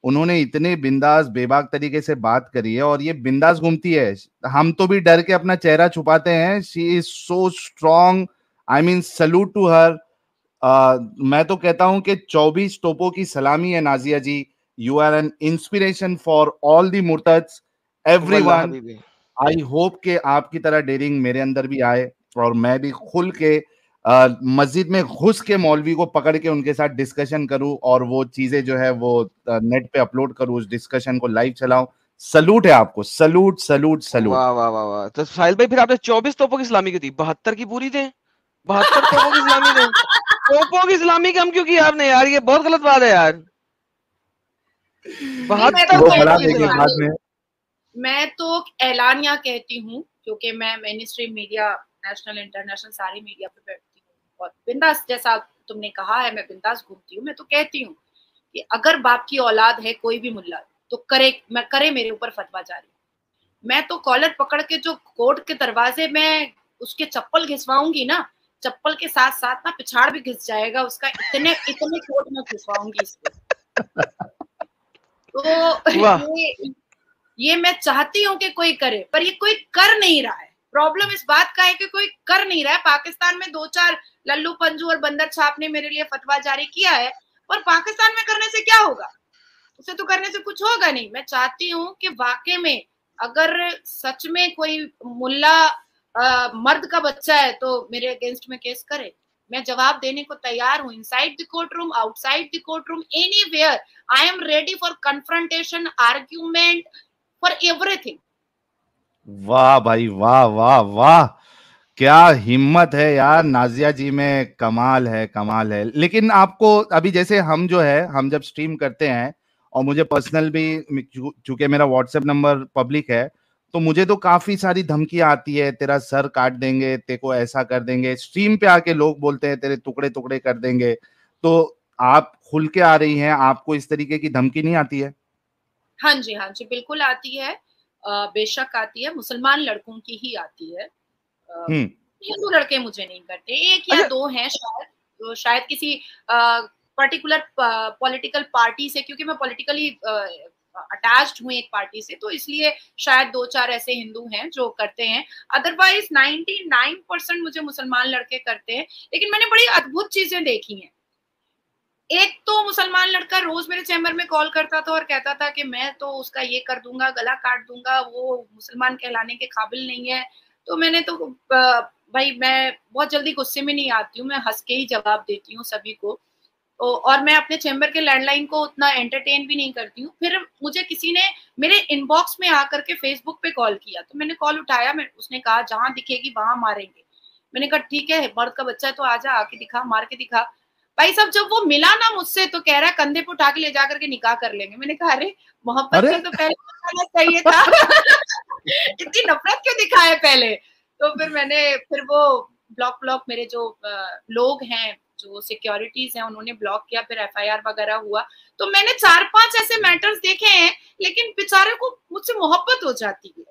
उन्होंने इतने बिंदास बेबाक तरीके से बात करी है और ये बिंदास घूमती है। हम तो भी डर के अपना चेहरा छुपाते हैं। She is so strong, I mean salute to her. मैं तो कहता हूं कि 24 तोपों की सलामी है Nazia ji. You are an inspiration for all the मुर्तद्स, वल्लाह एवरीवन। हबीबी। आई होप कि आपकी तरह डेयरिंग मेरे अंदर भी आए और मैं भी खुल के मस्जिद में घुस के मौलवी को पकड़ के उनके साथ डिस्कशन करूं और वो चीजें जो है वो नेट पे अपलोड करूं, उस डिस्कशन को लाइव चलाऊं। सलूट है आपको, सलूट सलूट सलूट। वाह वाह वाह वाह, तो साहिल भाई फिर आपने 24 तोपों की सलामी क्यों दी? 72 की पूरी दें, 72 तोपों की सलामी दें। तोपों की सलामी कम क्यों की आपने यार? ये बहुत गलत बात है यार। नहीं, 72 वो तोपों बढ़ा की देंगे सलामी। बाद में। मैं तो ऐलानिया कहती हूँ, क्योंकि मैं main stream media, national international सारी मीडिया पे बैठती हूँ और बिंदास, जैसा तुमने कहा है, मैं बिंदास घूमती हूँ। मैं तो कहती हूँ कि अगर बाप की औलाद है कोई भी मुल्ला, तो करे मेरे ऊपर फतवा जारी। मैं तो कॉलर पकड़ के जो कोर्ट के दरवाजे में उसके चप्पल घिसवाऊंगी ना, चप्पल के साथ साथ ना पिछाड़ भी घिस जाएगा उसका, इतने इतने कोर्ट में घिसवाऊंगी इसको। तो वाह, ये मैं चाहती हूँ कि कोई करे, पर ये कोई कर नहीं रहा है। प्रॉब्लम इस बात का है कि कोई कर नहीं रहा है। पाकिस्तान में 2-4 लल्लू पंजू और बंदर छाप ने मेरे लिए फतवा जारी किया है, पर पाकिस्तान में करने से क्या होगा? उसे तो करने से कुछ होगा नहीं। मैं चाहती हूँ कि वाकई में अगर सच में कोई मुल्ला मर्द का बच्चा है तो मेरे अगेंस्ट में केस करे। मैं जवाब देने को तैयार हूँ, inside the court room, outside the court room, anywhere. I am ready for confrontation, argument, for everything. वाह भाई, वाह वाह वाह, क्या हिम्मत है यार नाजिया जी में, कमाल है कमाल है। लेकिन आपको अभी जैसे हम जो है, हम जब स्ट्रीम करते हैं और मुझे पर्सनल भी, चूंकि मेरा व्हाट्सएप नंबर पब्लिक है, तो मुझे तो काफी सारी धमकियां आती है, तेरा सर काट देंगे, तेरे को ऐसा कर देंगे। स्ट्रीम पे आके लोग बोलते हैं तेरे टुकड़े टुकड़े कर देंगे। तो आप खुल के आ रही हैं, आपको इस तरीके की धमकी नहीं आती है? हाँ जी, हाँ जी, बिल्कुल आती है। बेशक आती है, मुसलमान लड़कों की ही आती है। हम्म। हिंदू लड़के मुझे नहीं करते, एक या अच्छा, दो हैं शायद, तो शायद किसी पर्टिकुलर पॉलिटिकल पार्टी से, क्योंकि मैं पॉलिटिकली अटैच्ड हूँ एक पार्टी से, तो इसलिए शायद 2-4 ऐसे हिंदू हैं जो करते हैं। अदरवाइज 99% मुझे मुसलमान लड़के करते हैं। लेकिन मैंने बड़ी अद्भुत चीजें देखी हैं। एक तो मुसलमान लड़का रोज मेरे चैम्बर में कॉल करता था और कहता था कि मैं तो उसका ये कर दूंगा, गला काट दूंगा, वो मुसलमान कहलाने के काबिल नहीं है। तो मैंने तो भाई, मैं बहुत जल्दी गुस्से में नहीं आती हूँ, मैं हंस के ही जवाब देती हूँ सभी को। और मैं अपने चैम्बर के लैंडलाइन को उतना एंटरटेन भी नहीं करती हूँ। फिर मुझे किसी ने मेरे इनबॉक्स में आकर के फेसबुक पे कॉल किया, तो मैंने कॉल उठाया। उसने कहा जहां दिखेगी वहां मारेंगे। मैंने कहा ठीक है, मर्द का बच्चा है तो आजा, आके दिखा, मार के दिखा। भाई साहब, जब वो मिला ना मुझसे तो कह रहा है कंधे पे उठा के ले जाकर के निकाह कर लेंगे। मैंने कहा अरे, मोहब्बत अरे से तो पहले बताना चाहिए था। इतनी नफरत क्यों दिखाए पहले? तो फिर वो ब्लॉक मेरे जो लोग हैं, जो सिक्योरिटीज हैं, उन्होंने ब्लॉक किया। फिर एफआईआर वगैरह हुआ। तो मैंने 4-5 ऐसे मैटर्स देखे हैं, लेकिन बेचारे को मुझसे मोहब्बत हो जाती है।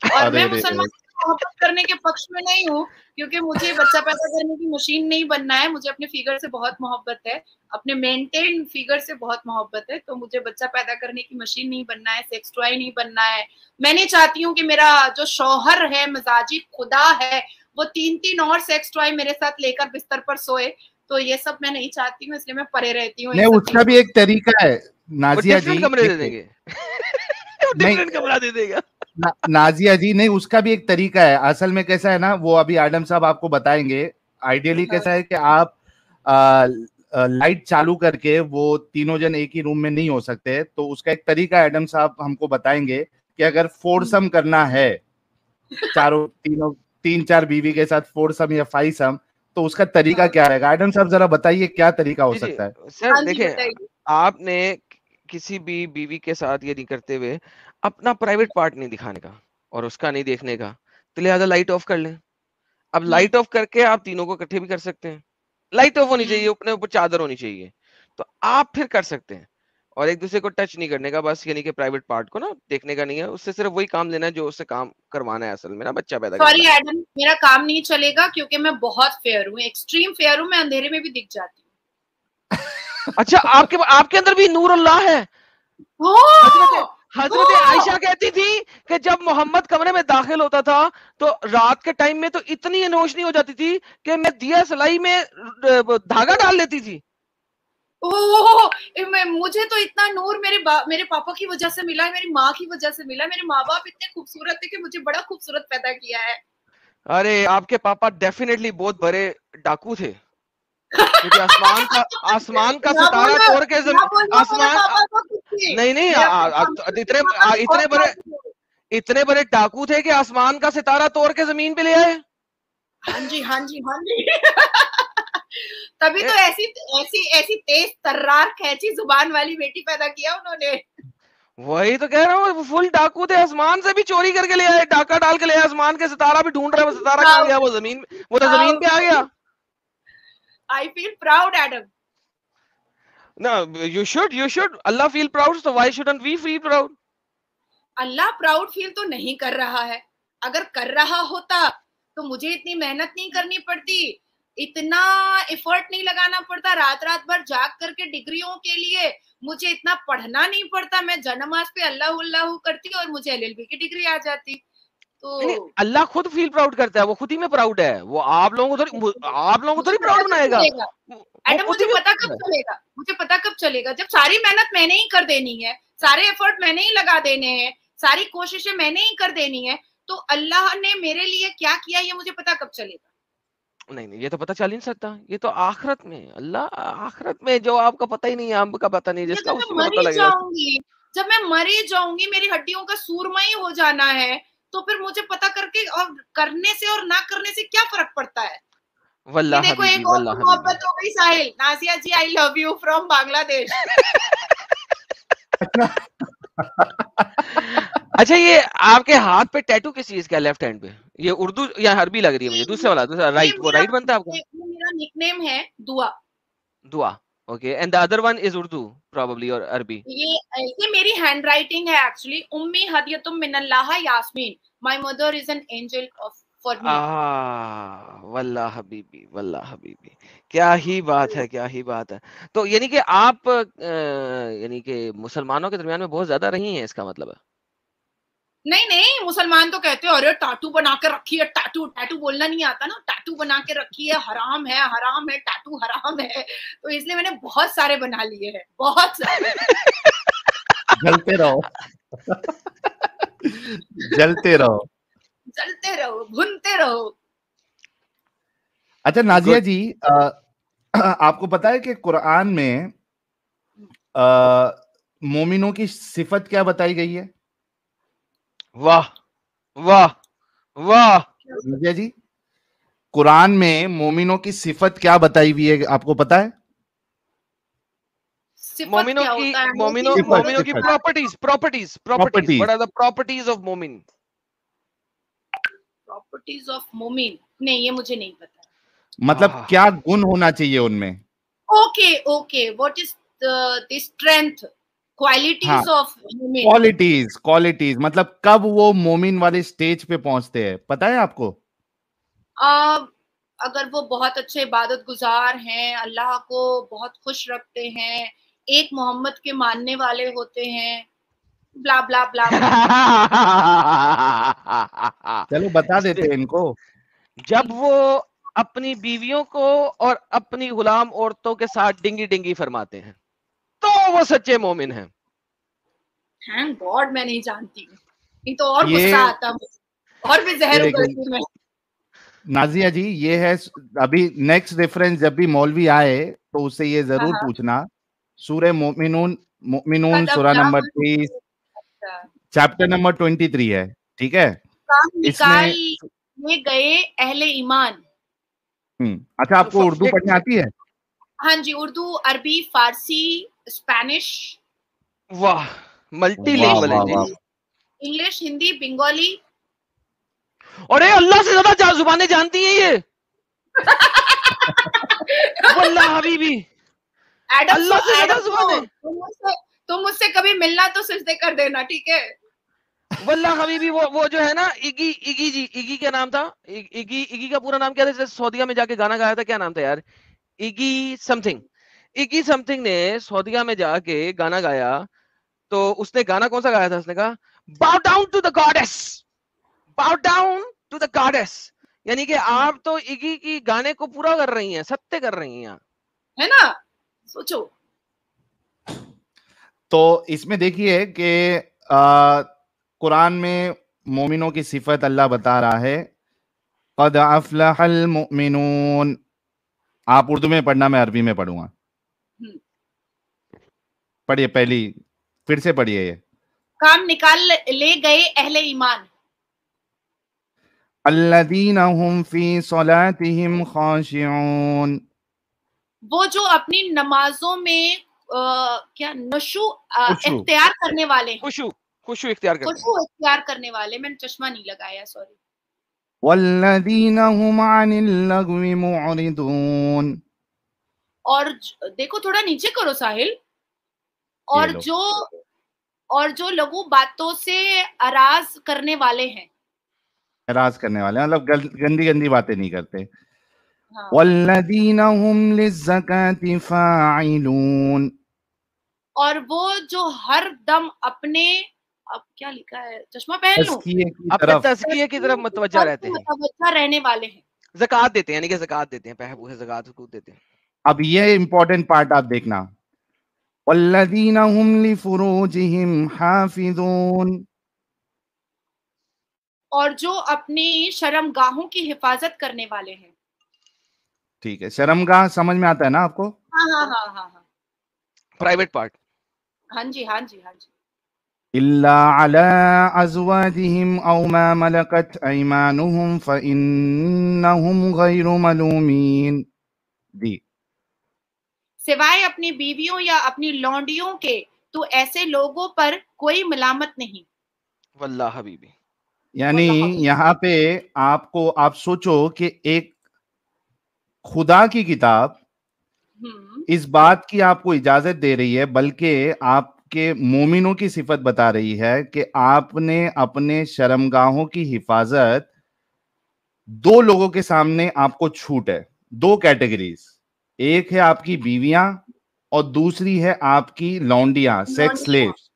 और मैं मुसलमान से मोहब्बत करने के पक्ष में नहीं हूँ, क्योंकि मुझे बच्चा पैदा करने की मशीन नहीं बनना है। मुझे अपने फिगर से बहुत मोहब्बत है, अपने मेंटेन फिगर से बहुत मोहब्बत है। तो मुझे बच्चा पैदा करने की मशीन नहीं बनना है, सेक्स टॉय नहीं बनना है। मैं नहीं चाहती हूँ कि मेरा जो शौहर है, मिजाजी खुदा है, वो 3-3 और सेक्स टॉय मेरे साथ लेकर बिस्तर पर सोए। तो ये सब मैं नहीं चाहती हूँ, इसलिए मैं परे रहती हूँ। नहीं, उसका भी एक तरीका है नाजिया जी। कमरे दे देंगे। डिफरेंट कमरा दे देगा। नाजिया जी, नहीं, उसका भी एक तरीका है। असल में कैसा है ना, वो अभी एडम साहब आपको बताएंगे। आइडियली कैसा है कि आप लाइट चालू करके, वो तीनों जन एक ही रूम में नहीं हो सकते, तो उसका एक तरीका एडम साहब हमको बताएंगे कि अगर फोरसम करना है, चारों तीनों 3-4 बीवी के साथ फोरसम या फाइसम, तो उसका तरीका क्या रहेगा? एडम साहब जरा बताइए क्या तरीका हो सकता है। सर देखिए, आपने किसी भी बीवी के साथ ये नहीं करते हुए अपना प्राइवेट पार्ट नहीं दिखाने का और उसका नहीं देखने का, तो लिहाजा लाइट ऑफ कर लें। अब लाइट ऑफ करके आप तीनों को इकट्ठे भी कर सकते हैं। लाइट ऑफ होनी चाहिए, अपने ऊपर चादर होनी चाहिए, तो आप फिर कर सकते हैं। और एक दूसरे को टच नहीं करने का, बस यानी कि प्राइवेट पार्ट को ना देखने का नहीं है। उससे सिर्फ वही काम लेना है जो उससे काम करवाना है, असल में ना बच्चा पैदा करना है। सॉरी एडम, मेरा काम नहीं चलेगा क्योंकि मैं बहुत फेयर हूँ, एक्सट्रीम फेयर हूँ। मैं अंधेरे में भी दिख जाती हूँ। अच्छा, आपके अंदर भी नूर अल्लाह है। हजरत आयशा कहती थी कि जब मोहम्मद कमरे में दाखिल होता था तो रात के टाइम में तो इतनी रोशनी हो जाती थी कि मैं दिया सलाई में धागा डाल लेती थी। मुझे तो इतना नूर मेरे पापा की वजह से मिला है, मेरी माँ की वजह से मिला है। मेरे माँ बाप इतने खूबसूरत थे कि मुझे बड़ा खूबसूरत पैदा किया है। अरे आपके पापा डेफिनेटली बहुत बड़े डाकू थे, क्योंकि आसमान का सितारा तोड़ के इतने बड़े डाकू थे कि आसमान का सितारा तोड़ के जमीन पे ले आए। हाँ जी, हाँ जी, हाँ जी। तभी तो ऐसी तेज तर्रार कैची जुबान वाली बेटी पैदा किया उन्होंने। वही तो कह रहा हूँ, फुल डाकू थे, आसमान से भी चोरी करके ले आए, डाका डाल के ले आए, आसमान के सितारा भी ढूंढ रहे हैं, सितारा कहाँ गया? वो तो जमीन पे आ गया। I feel proud, Adam. No, you should. Allah feel proud, so why shouldn't we feel proud? Allah proud feel तो नहीं कर रहा है। अगर कर रहा होता तो मुझे इतनी मेहनत नहीं करनी पड़ती, इतना एफर्ट नहीं लगाना पड़ता, रात भर जाग करके डिग्रियों के लिए मुझे इतना पढ़ना नहीं पड़ता। मैं जनमाज पे अल्लाह करती और मुझे LLB की डिग्री आ जाती। तो अल्लाह खुद फील प्राउड करता है, वो खुद ही में प्राउड है। वो आप लोगों को थोड़ी प्राउड बनाएगा। एडम, मुझे पता कब चलेगा जब सारी मेहनत मैंने ही कर देनी है, सारे एफर्ट मैंने ही लगा देने हैं, सारी कोशिशें मैंने ही कर देनी है, तो अल्लाह ने मेरे लिए क्या किया ये मुझे पता कब चलेगा? नहीं, ये तो पता चल ही नहीं सकता। ये तो आखिरत में, अल्लाह आखिरत में, जो आपका पता ही नहीं है, आपका पता नहीं, जिसका उसको पता लगेगा। जब मैं मरी जाऊंगी, मेरी हड्डियों का सूरमा ही हो जाना है, तो फिर मुझे पता करके और करने से और ना करने से क्या फर्क पड़ता है? वल्लाह देखो, एक और मोहब्बत हो गई। Sahil, Nazia ji, I love you from Bangladesh. अच्छा, ये आपके हाथ पे टैटू किस चीज का? लेफ्ट हैंड पे ये उर्दू या अरबी लग रही है मुझे। दूसरा राइट, वो राइट बनता है आपका? मेरा निकनेम है दुआ। Okay, and the other one is Urdu probably और अरबी? ये मेरी हैंड राइटिंग है एक्चुअली। उम्मी हदियतुम मिनल्लाह Yasmin, my mother is an angel for me. वल्लाह हबीबी, क्या ही बात है। तो यानी कि आप यानी कि मुसलमानों के दरमियान में बहुत ज्यादा रही हैं, इसका मतलब है? नहीं, मुसलमान तो कहते हैं अरे टैटू बना के रखी है। टैटू बोलना नहीं आता ना, टैटू बना के रखी है, हराम है, टैटू हराम है। तो इसलिए मैंने बहुत सारे बना लिए हैं, बहुत सारे। जलते रहो, भुनते रहो। अच्छा नाजिया जी, आपको पता है कि कुरान में मोमिनों की सिफत क्या बताई गई है? वाह। नाजिया जी, कुरान में मोमिनों की सिफत क्या बताई हुई है, आपको पता है? मोमिनों की properties. What are the properties of मोमिन? प्रॉपर्टीज ऑफ मोमिन, नहीं, ये मुझे नहीं पता। मतलब क्या गुण होना चाहिए उनमें? Okay, what is the strength, qualities of mu'min. Qualities मतलब कब वो मोमिन वाले स्टेज पे पहुंचते हैं, पता है आपको? अगर वो बहुत अच्छे इबादत गुजार हैं, अल्लाह को बहुत खुश रखते हैं, एक मोहम्मद के मानने वाले होते हैं, ब्ला ब्ला ब्ला। चलो बता देते हैं इनको। जब वो अपनी बीवियों को और अपनी गुलाम औरतों के साथ डिंगी डिंगी फरमाते हैं तो वो सच्चे मोमिन हैं। थैंक गॉड मैं नहीं जानती हूँ, नहीं तो और गुस्सा आता और भी जहर उगलती मैं। नाजिया जी ये है, अभी नेक्स्ट रेफरेंस जब भी मौलवी आए तो उससे ये जरूर पूछना, सूरह मोमिनून सूरह नंबर 30 चैप्टर नंबर 23 है, ठीक है? इसमें ये गए अहले ईमान। अच्छा, आपको उर्दू पढ़ने आती है? हाँ जी, उर्दू, अरबी, फारसी, स्पेनिश। वाह, मल्टीलिंगुअल है जी। इंग्लिश, हिंदी, बंगाली। अरे अल्लाह से ज्यादा जुबानें जानती हैं ये। वल्लाह हबीबी, अल्लाह से ज्यादा जुबानें। तुम मुझसे कभी मिलना तो सिजदे कर देना, ठीक है? वल्लाह हबीबी, वो जो है ना इगी क्या नाम था? इगी का पूरा नाम क्या था? सऊदीया में जाके गाना गाया था, क्या नाम था यार? इगी समथिंग ने सऊदीया में जाके गाना गाया, तो उसने गाना कौन सा गाया था? उसने कहा bow down to the goddess, bow down to the goddess, यानी कि आप तो इगी की गाने को पूरा कर रही हैं, सत्य कर रही हैं, है ना? सोचो। तो इसमें देखिए कि कुरान में मोमिनों की सिफत अल्लाह बता रहा है, क़द अफ़लहल मुमिनून। आप उर्दू में पढ़ना, मैं अरबी में पढ़ूंगा। पढ़िए, पहली फिर से पढ़िए। ये काम निकाल ले गए अहले ईमान, अल्लज़ीना हुम फी सलातिहिम खाशिऊन, वो जो अपनी नमाजों में क्या नशु इख्तियार करने वाले हैं, खुशू इख्तियार करने वाले। मैंने चश्मा नहीं लगाया, सॉरी। वल्लज़ीना हुम अनिल लगवी मुअरिदून, और देखो थोड़ा नीचे करो साहिल। और जो लघु बातों से अराज करने वाले हैं, मतलब गंदी गंदी बातें नहीं करते। वल्लज़ीना हुम लिज़्ज़काति फ़ाइलून, और वो जो हर दम अपने, अब क्या लिखा है, चश्मा पहन लो, अपने तज़किये की तरफ मुतवज्जा रहते हैं, मुतवज्जा रहने वाले हैं, ज़कात देते हैं, यानी कि ज़कात देते हैं, पैसे ज़कात देते हैं। अब ये इंपॉर्टेंट पार्ट आप देखना, वल्लज़ीना हुम लिफ़ुरूजिहिम हाफ़िज़ून, और जो अपनी शर्मगाहों की हिफाजत करने वाले हैं। ठीक है, शर्मगाह समझ में आता है ना आपको? हाँ। Private part. हाँ जी। इल्ला अला अज़वाजिहिम औ मा मलकत अयमानुहुम फ़इन्नहुम गैरु मलूमीन। जी, सिवाय अपनी बीवियों या अपनी लौंडियों के, तो ऐसे लोगों पर कोई मलामत नहीं। वल्लाह हबीबी, यानी यहाँ पे आप सोचो कि एक खुदा की किताब इस बात की आपको इजाजत दे रही है, बल्कि आपके मोमिनों की सिफत बता रही है कि आपने अपने शर्मगाहों की हिफाजत, दो लोगों के सामने आपको छूट है, दो कैटेगरीज, एक है आपकी बीवियां और दूसरी है आपकी लौंडियां, सेक्स स्लेव्स।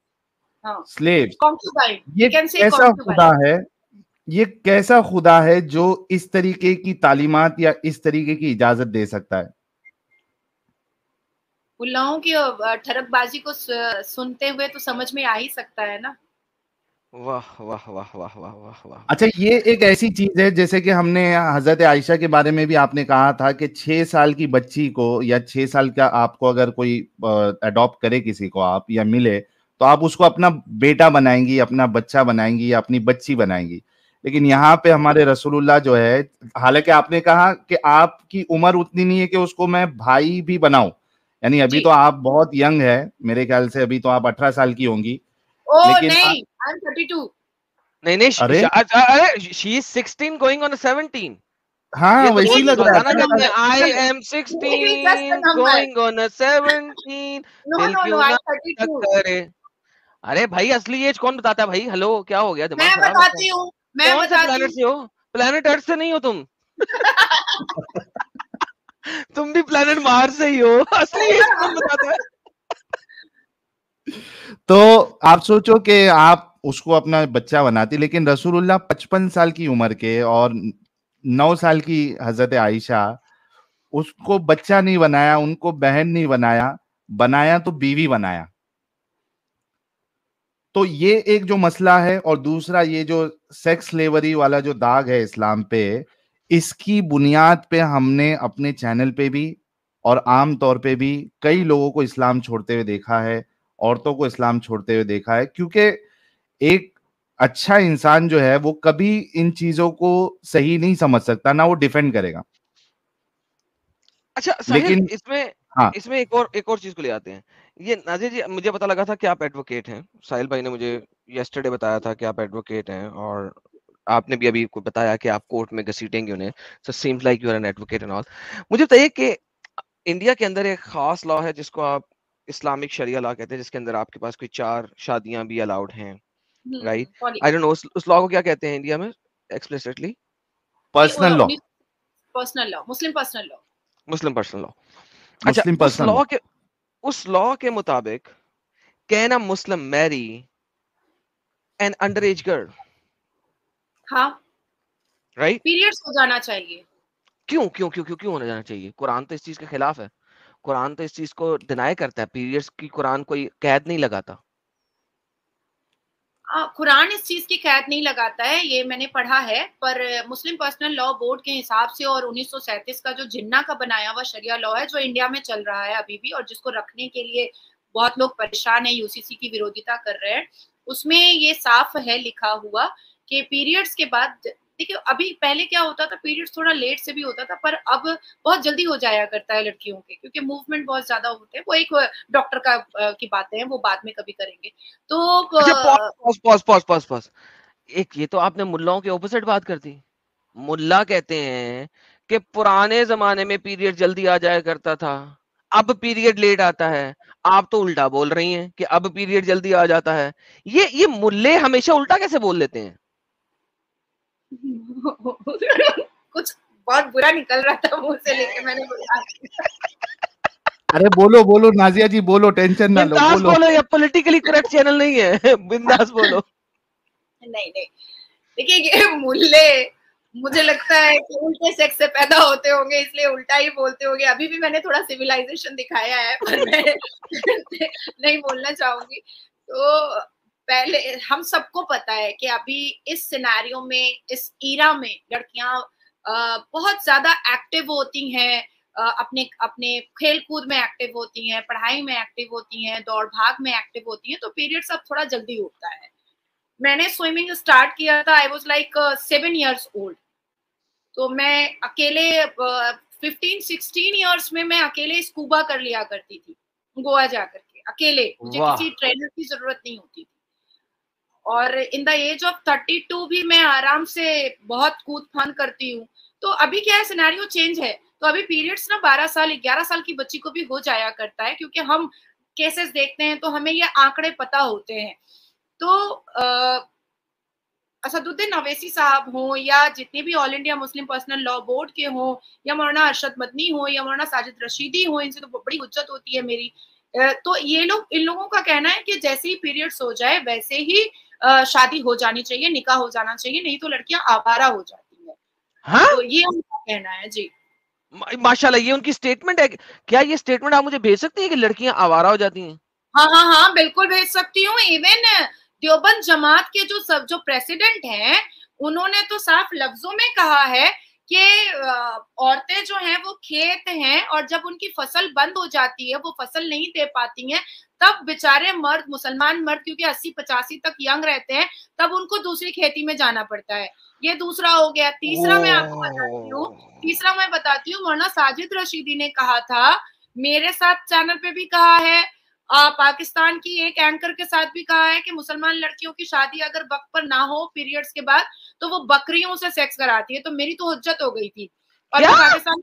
ये कैसा खुदा है, ये कैसा खुदा है जो इस तरीके की तालीमात या इस तरीके की इजाजत दे सकता है? उल्लाहों की ठरकबाजी को सुनते हुए तो समझ में आ ही सकता है ना। वाह वाह वाह वाह वाह वाह वाह। अच्छा, ये एक ऐसी चीज है जैसे कि हमने हजरत आयशा के बारे में भी आपने कहा था कि 6 साल की बच्ची को या 6 साल का आपको अगर कोई अडॉप्ट करे किसी को आप या मिले, तो आप उसको अपना बेटा बनाएंगी, अपना बच्चा बनाएंगी या अपनी बच्ची बनाएंगी। लेकिन यहाँ पे हमारे रसूलुल्लाह जो है, हालांकि आपने कहा कि आपकी उम्र उतनी नहीं है कि उसको मैं भाई भी बनाऊं, यानी अभी तो आप बहुत यंग है, मेरे ख्याल से अभी तो आप 18 साल की होंगी। लेकिन नहीं, I'm 32। नहीं, अरे she is 16 going on 17। हाँ वैसे ही लग रहा गाना कहते हैं I am 16 going on a 17 दिल क्यों ना करे। अरे भाई असली एज कौन बताता है भाई? हेलो क्या हो गया, दिमाग खराब है? मैं बताती हूँ, कौन से प्लेनेट से हो? प्लेनेट अर्थ से नहीं हो तुम। तुम भी प्लेनेट मार्स से ही हो। असली एज कौन बताता है? तो आप सोचो कि आप उसको अपना बच्चा बनाती, लेकिन रसूलुल्लाह 55 साल की उम्र के और 9 साल की हजरत आयशा, उसको बच्चा नहीं बनाया, उनको बहन नहीं बनाया, बनाया तो बीवी बनाया। तो ये एक जो मसला है, और दूसरा ये जो सेक्स स्लेवरी वाला जो दाग है इस्लाम पे, इसकी बुनियाद पे हमने अपने चैनल पे भी और आम तौर पे भी कई लोगों को इस्लाम छोड़ते हुए देखा है, औरतों को इस्लाम छोड़ते हुए देखा है, क्योंकि एक अच्छा इंसान जो है वो कभी इन चीजों को सही नहीं समझ सकता, ना वो डिफेंड करेगा। अच्छा लेकिन इसमें हाँ, इसमें एक और चीज को ले आते हैं। ये नाज़िर जी, मुझे पता लगा था कि आप एडवोकेट हैं। साहिल भाई ने मुझे यस्टरडे बताया था कि आप एडवोकेट हैं, और आपने भी अभी को बताया कि आप कोर्ट में घसीटेंगे उन्हें। So seems like you are an advocate and all. मुझे बताइए कि इंडिया के अंदर एक खास लॉ है जिसको आप इस्लामिक शरिया लॉ कहते हैं, जिसके अंदर आपके पास कोई 4 शादियां भी अलाउड हैं, राइट? आई डोंट नो उस लॉ को क्या कहते हैं इंडिया में explicitly? Personal law, Muslim personal law. Muslim personal law. अच्छा, मुस्लिम पर्सनल लॉ। उस लॉ के मुताबिक can a Muslim marry an under age girl? हाँ, राइट? पीरियड्स हो जाना चाहिए। क्यों क्यों क्यों क्यों क्यों होना जाना चाहिए? कुरान तो इस चीज के खिलाफ है। कुरान तो इस चीज को डिनाई करता है। पीरियड्स की कुरान कोई कैद नहीं लगाता। कुरान इस चीज की कैद नहीं लगाता है, ये मैंने पढ़ा है, पर मुस्लिम पर्सनल लॉ बोर्ड के हिसाब से और 1937 का जो जिन्ना का बनाया हुआ शरिया लॉ है, जो इंडिया में चल रहा है अभी भी, और जिसको रखने के लिए बहुत लोग परेशान है, यूसीसी की विरोधिता कर रहे हैं, उसमें ये साफ है लिखा हुआ कि पीरियड्स के बाद, देखिए अभी पहले क्या होता था, पीरियड्स थोड़ा लेट से भी होता था, पर अब बहुत जल्दी हो जाया करता है लड़कियों के, क्योंकि मूवमेंट बहुत ज्यादा होते हैं। वो एक डॉक्टर का की बातें हैं, वो बाद में कभी करेंगे। तो अच्छा, pause pause pause pause pause. एक ये तो आपने मुल्लाओं के ऑपोजिट बात कर दी। मुल्ला कहते हैं कि पुराने जमाने में पीरियड जल्दी आ जाया करता था, अब पीरियड लेट आता है। आप तो उल्टा बोल रही हैं कि अब पीरियड जल्दी आ जाता है। ये मुल्ले हमेशा उल्टा कैसे बोल लेते हैं? कुछ बहुत बुरा निकल रहा था मुंह से, लेके मैंने बोला। अरे बोलो बोलो नाजिया जी, बोलो, टेंशन ना लो, बोलो। ये पॉलिटिकली करेक्ट चैनल नहीं है। बिंदास बोलो। नहीं नहीं, देखिए ये मुल्ले, मुझे लगता है कि उल्टे सेक्स से पैदा होते होंगे, इसलिए उल्टा ही बोलते होंगे। अभी भी मैंने थोड़ा सिविलाइजेशन दिखाया है, पर मैं नहीं बोलना चाहूंगी। तो पहले हम सबको पता है कि अभी इस सिनेरियो में, इस ईरा में लड़कियां बहुत ज्यादा एक्टिव होती हैं, अपने अपने खेल कूद में एक्टिव होती हैं, पढ़ाई में एक्टिव होती हैं, दौड़ भाग में एक्टिव होती हैं, तो पीरियड्स अब थोड़ा जल्दी होता है। मैंने स्विमिंग स्टार्ट किया था, I was like 7 years old. तो मैं अकेले 15-16 इयर्स में मैं अकेले स्कूबा कर लिया करती थी, गोवा जा करके अकेले, मुझे किसी ट्रेनर की जरूरत नहीं होती थी। और इन द एज ऑफ 32 भी मैं आराम से बहुत कूद फान करती हूँ। तो अभी क्या है, सिनेरियो चेंज है। तो अभी पीरियड्स ना 12 साल 11 साल की बच्ची को भी हो जाया करता है, क्योंकि हम केसेस देखते हैं तो हमें ये आंकड़े पता होते हैं। तो असदुद्दीन अवैसी साहब हों, या जितने भी all India Muslim personal law board के हों, या मौलाना अरशद मदनी हो, या मौलाना साजिद रशीदी हो, इनसे तो बड़ी हुज्जत होती है मेरी। तो ये लोग, इन लोगों का कहना है कि जैसे ही पीरियड्स हो जाए वैसे ही शादी हो जानी चाहिए, निकाह हो जाना चाहिए, नहीं तो लड़कियां आवारा हो जाती हैं। हाँ? तो ये उनका कहना है जी। माशाल्लाह, ये उनकी स्टेटमेंट है। क्या ये स्टेटमेंट आप मुझे भेज सकती हैं कि लड़कियां आवारा हो जाती हैं? हाँ हाँ हाँ, बिल्कुल भेज सकती हूँ। इवन देवबंद जमात के जो प्रेसिडेंट हैं, उन्होंने तो साफ लफ्जों में कहा है कि औरतें जो हैं वो खेत हैं, और जब उनकी फसल बंद हो जाती है, वो फसल नहीं दे पाती हैं, तब बेचारे मर्द, मुसलमान मर्द, क्योंकि 80-85 तक यंग रहते हैं, तब उनको दूसरी खेती में जाना पड़ता है। ये दूसरा हो गया। तीसरा मैं बताती हूँ, मौलाना साजिद रशीदी ने कहा था, मेरे साथ चैनल पे भी कहा है, पाकिस्तान की एक एंकर के साथ भी कहा है कि मुसलमान लड़कियों की शादी अगर वक्त पर ना हो पीरियड्स के बाद, तो वो बकरियों से सेक्स कराती है। तो मेरी तो हुज्जत हो गई थी। और मैं पाकिस्तान,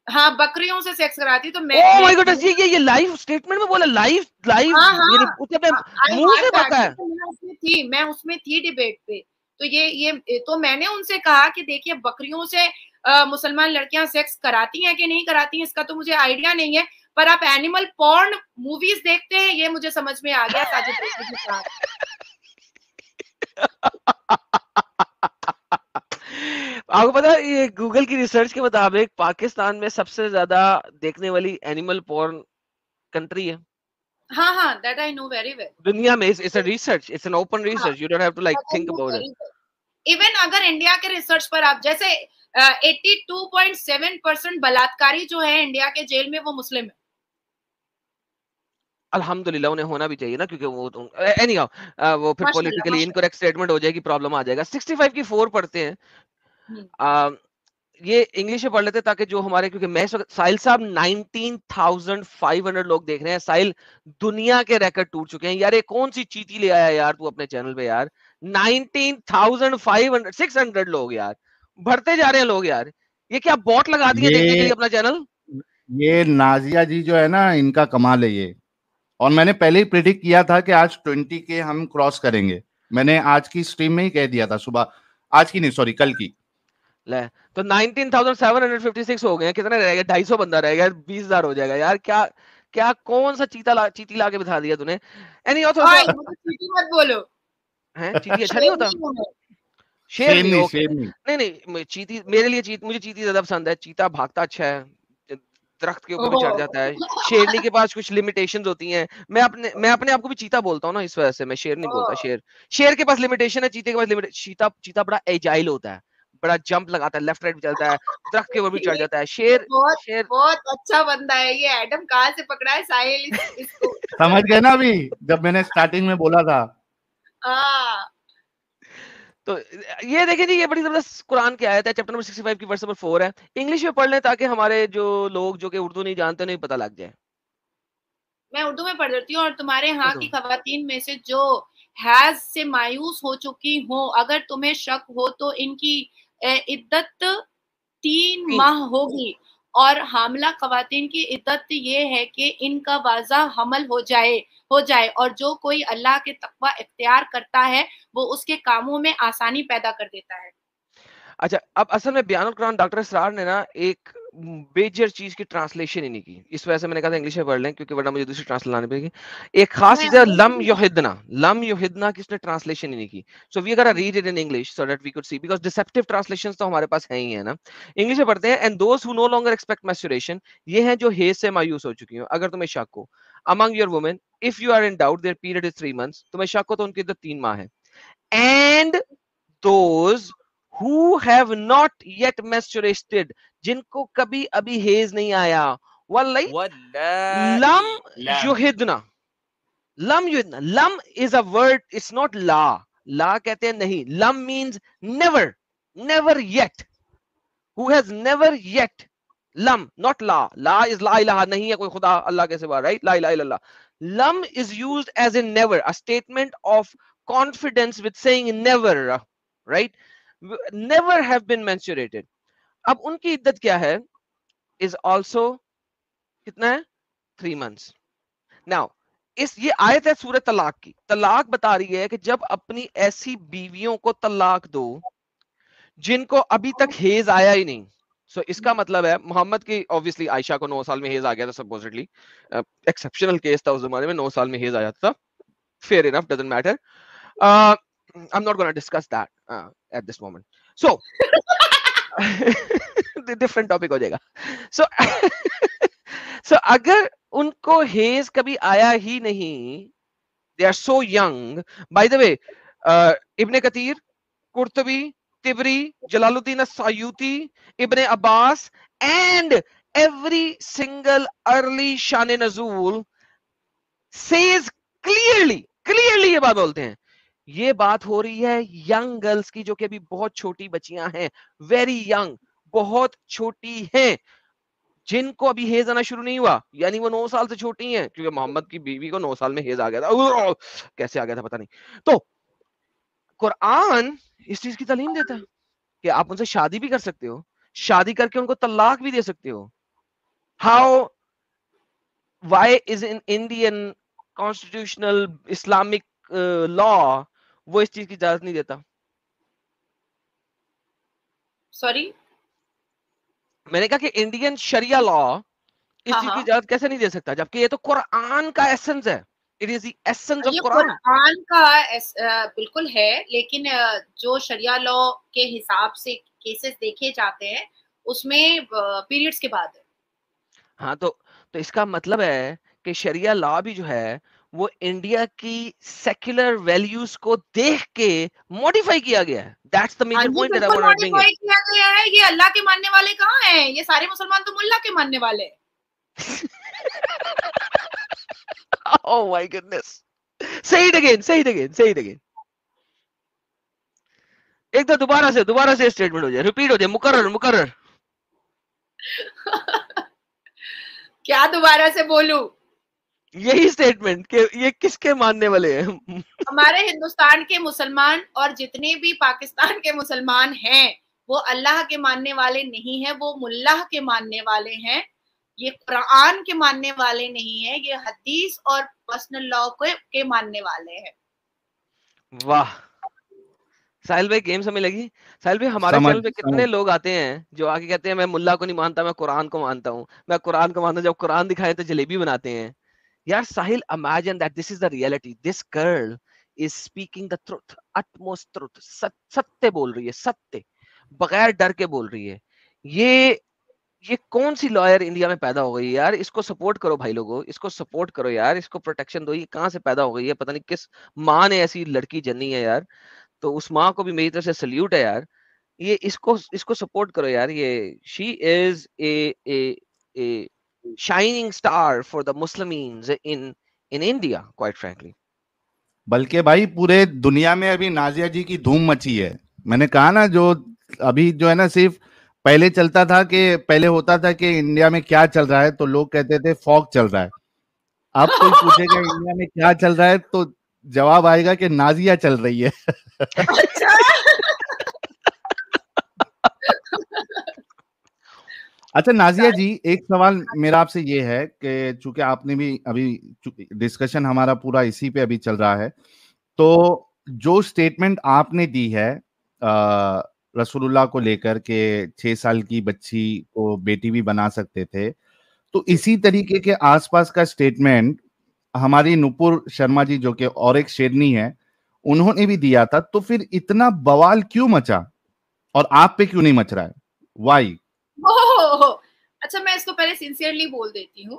हाँ, बकरियों से सेक्स कराती। तो मैं ओह माय गॉड, ये लाइव स्टेटमेंट में बोला, लाइव मेरे उसने मुंह से बका है। मैं उसमें थी डिबेट पे। तो ये तो मैंने उनसे कहा कि देखिए बकरियों से मुसलमान लड़कियां सेक्स कराती हैं कि नहीं कराती हैं इसका तो मुझे आइडिया नहीं है, पर आप एनिमल पॉर्न मूवीज देखते हैं ये मुझे समझ में आ गया साजिद के साथ। आपको पता है ये गूगल की रिसर्च के मुताबिक पाकिस्तान में सबसे ज्यादा देखने वाली एनिमल पॉर्न कंट्री है। हाँ हाँ, that I know very well. दुनिया में it's a research, it's an open research, you don't have to like think about it. Even अगर इंडिया के रिसर्च पर आप जैसे 82.7% बलात्कारी जो है इंडिया के जेल में वो मुस्लिम है। अल्हम्दुलिल्लाह, उन्हें होना भी चाहिए ना, क्योंकि वो anyhow वो फिर पॉलिटिकली इनकरेक्ट स्टेटमेंट हो जाएगी, प्रॉब्लम आ जाएगा। 65 की 4 पढ़ते हैं, ये इंग्लिश में पढ़ लेते ताकि जो हमारे, क्योंकि मैं साहिल साहब 19,500 लोग देख रहे हैं। साहिल, दुनिया के रिकॉर्ड टूट चुके हैं यार, ये कौन सी चीटी ले आया यार तू अपने चैनल पे यार। 19,500 600 लोग यार, बढ़ते जा रहे हैं लोग यार। ये क्या बॉट लगा दिया देखने के लिए अपना चैनल? ये नाजिया जी जो है ना, इनका कमाल है ये। और मैंने पहले ही प्रेडिक्ट किया था कि आज 20 के हम क्रॉस करेंगे। मैंने आज की स्ट्रीम में ही कह दिया था, सुबह, आज की नहीं सॉरी कल की। ले तो 19,756 हो गए। कितने रह गए? 250 बंदा रह गया, 20,000 हो जाएगा यार। क्या कौन सा चीटी ला के बिठा दिया तूने? चीटी मत बोलो। हैं? चीटी अच्छा नहीं होता? शेर नहीं, ओके। नहीं, चीटी मेरे लिए मुझे चीटी ज्यादा पसंद है। चीता भागता अच्छा है, दरख्त के ऊपर भी चढ़ जाता है। शेरनी के पास कुछ लिमिटेशंस होती हैं। मैं अपने आप को भी चीता बोलता हूँ ना, इस वजह से मैं शेर नहीं बोलता। शेर के पास लिमिटेशन है, चीते के पास लिमिटेशन। चीता बड़ा एजाइल होता है, बड़ा जंप लगाता है, लेफ्ट राइट भी चलता है, दरख्त के ऊपर भी चढ़ जाता है। शेर बहुत अच्छा बंदा है ये। एडम कहाँ से पकड़ा है साहिल इसको? समझ गए ना अभी जब मैंने स्टार्टिंग में बोला था। तो ये देखिए जी, ये बड़ी जबरदस्त कुरान की आयत है, चैप्टर नंबर 65 की वर्स नंबर 4 है। इंग्लिश में पढ़ लें ताकि हमारे जो लोग जो कि उर्दू नहीं जानते उन्हें पता लग जाए। मैं उर्दू में पढ़ देती हूँ। और तुम्हारे यहाँ की खवातीन में से जो हैज से मायूस हो चुकी हो, अगर तुम्हें शक हो तो इनकी इद्दत 3 माह होगी। और हामला खवातीन की इद्दत ये है कि इनका वाज़ा हमल हो जाए। और जो कोई अल्लाह के तकवा इख्तियार करता है वो उसके कामों में आसानी पैदा कर देता है। अच्छा, अब असल में बयानुल कुरान डॉक्टर इसरार ने ना एक मेजर चीज की ट्रांसलेशन ही नहीं की। इस वजह से मैंने कहा था इंग्लिश में पढ़ लें, क्योंकि वरना मुझे दूसरी ट्रांसलेशन लानी पड़ेगी। एक खास चीज है लम युहिदना की इसने ट्रांसलेशन ही नहीं की। So we gotta read it in English so that we could see, because deceptive translations तो हमारे पास है ही है ना। इंग्लिश में पढ़ते हैं, and those who no longer expect masturbation, ये हैं जो हेज से मायूस हो चुकी हो। अगर तुम्हें शक हो, among your women if you are in doubt their period is 3 months, तुम्हें शक हो तो उनकी इद्दत 3 माह है। And those who have not yet menstruated, जिनको कभी अभी हेज नहीं आया, लम युहिदना। लम is a word, its not ला कहते हैं नहीं। लम means never yet, who has never yet, लम नॉट ला इज ला इलाहा, नहीं है कोई खुदा अल्लाह के सिवा, राइट? ला इलाहा इल्लल्लाह। लम is used as in never, a statement of confidence with saying never, right? never have been menstruated. अब उनकी इद्दत क्या है? is also कितना है? 3 months. Now ये आयत है सूरह तलाक की। तलाक बता रही है कि जब अपनी ऐसी बीवियों को तलाक दो जिनको अभी तक हेज आया ही नहीं। सो इसका मतलब है मोहम्मद की, ऑब्वियसली आयशा को 9 साल में हेज आ गया था सपोजिटली, एक्सेप्शनल केस था उस जमाने में, 9 साल में हेज आया था। Fair enough, doesn't matter. I'm not going to discuss that at this moment. So, different topic हो जाएगा. So अगर उनको हेज कभी आया ही नहीं, they are so young. By the way, Ibn कतीर, Qurtubi, Tabari, Jalaluddin अस्सयूती, Ibn Abbas, and every single early शान नज़ूल says clearly ये बात बोलते हैं। ये बात हो रही है यंग गर्ल्स की, जो कि अभी बहुत छोटी बच्चियां हैं, वेरी यंग, बहुत छोटी हैं, जिनको अभी हेज आना शुरू नहीं हुआ, यानी वो 9 साल से छोटी हैं, क्योंकि मोहम्मद की बीवी को 9 साल में हेज आ गया था। कैसे आ गया था पता नहीं। तो कुरान इस चीज की तालीम देता है कि आप उनसे शादी भी कर सकते हो। शादी करके उनको तलाक भी दे सकते हो। How, why is in Indian constitutional Islamic law वो इस चीज की इजाजत नहीं देता? सॉरी, मैंने कहा कि इंडियन शरिया लॉ इस हाँ चीज की हाँ, इजाजत कैसे नहीं दे सकता, जबकि ये तो कुरान का एसेंस है। It is the essence of ये कुरान। कुरान का बिल्कुल है, लेकिन जो शरिया लॉ के हिसाब से केसेस देखे जाते हैं उसमें पीरियड्स के बाद है। हाँ, तो इसका मतलब है कि शरिया लॉ भी जो है वो इंडिया की सेक्युलर वैल्यूज को देख के मॉडिफाई किया गया है। दैट्स द हाँ मेजर जी, पॉइंट दैट आई बिल्कुल वांट टू ब्रिंग मॉडिफाई किया गया है। ये अल्लाह के मानने वाले कहाँ हैं? ये सारे मुसलमान तो मुल्ला के मानने वाले हैं। Oh my goodness. Say it again, say it again, say it again. एक तो दोबारा से स्टेटमेंट हो जाए, रिपीट हो जाए, मुकर्रर मुकर्रर। क्या दोबारा से बोलूं? यही स्टेटमेंट कि ये किसके मानने वाले हैं? हमारे हिंदुस्तान के मुसलमान और जितने भी पाकिस्तान के मुसलमान हैं वो अल्लाह के मानने वाले नहीं है, वो मुल्लाह के मानने वाले हैं। ये कुरान के मानने वाले नहीं है, ये हदीस और पर्सनल लॉ के मानने वाले हैं। वाह, साहिल भाई गेम समझ लगी? साहिल भाई हमारे चैनल पे कितने लोग आते हैं जो आके कहते हैं मैं मुल्ला को नहीं मानता, मैं कुरान को मानता हूँ, मैं कुरान को मानता हूँ, जब कुरान दिखाए तो जलेबी बनाते हैं। यार साहिल, imagine that this is the reality. This girl is speaking the truth, utmost truth. सत्य बोल रही है, सत्य, बगैर डर के बोल रही है। ये कौन सी लॉयर इंडिया में पैदा हो गई यार? इसको सपोर्ट करो भाई लोगों, इसको सपोर्ट करो यार, इसको प्रोटेक्शन दो। ये कहाँ से पैदा हो गई है? पता नहीं किस माँ ने ऐसी लड़की जन्नी है यार। तो उस माँ को भी मेरी तरफ से सल्यूट है यार। ये इसको सपोर्ट करो यार। ये she is a shining star for the Muslims in India, quite frankly. बल्कि भाई पूरे दुनिया में अभी नाजिया जी की धूम मची है। मैंने कहा ना, जो अभी जो है ना, सिर्फ पहले चलता था कि पहले होता था कि इंडिया में क्या चल रहा है तो लोग कहते थे फॉग चल रहा है। अब कोई पूछेगा इंडिया में क्या चल रहा है तो जवाब आएगा कि नाजिया चल रही है। अच्छा। अच्छा नाजिया जी, एक सवाल मेरा आपसे ये है कि चूंकि आपने भी अभी डिस्कशन हमारा पूरा इसी पे अभी चल रहा है, तो जो स्टेटमेंट आपने दी है रसूलुल्लाह को लेकर के 6 साल की बच्ची को बेटी भी बना सकते थे, तो इसी तरीके के आसपास का स्टेटमेंट हमारी नुपुर शर्मा जी जो कि और एक शेरनी है उन्होंने भी दिया था। तो फिर इतना बवाल क्यों मचा और आप पे क्यों नहीं मच रहा है? वाई? अच्छा, मैं इसको पहले सिंसियरली बोल देती हूँ।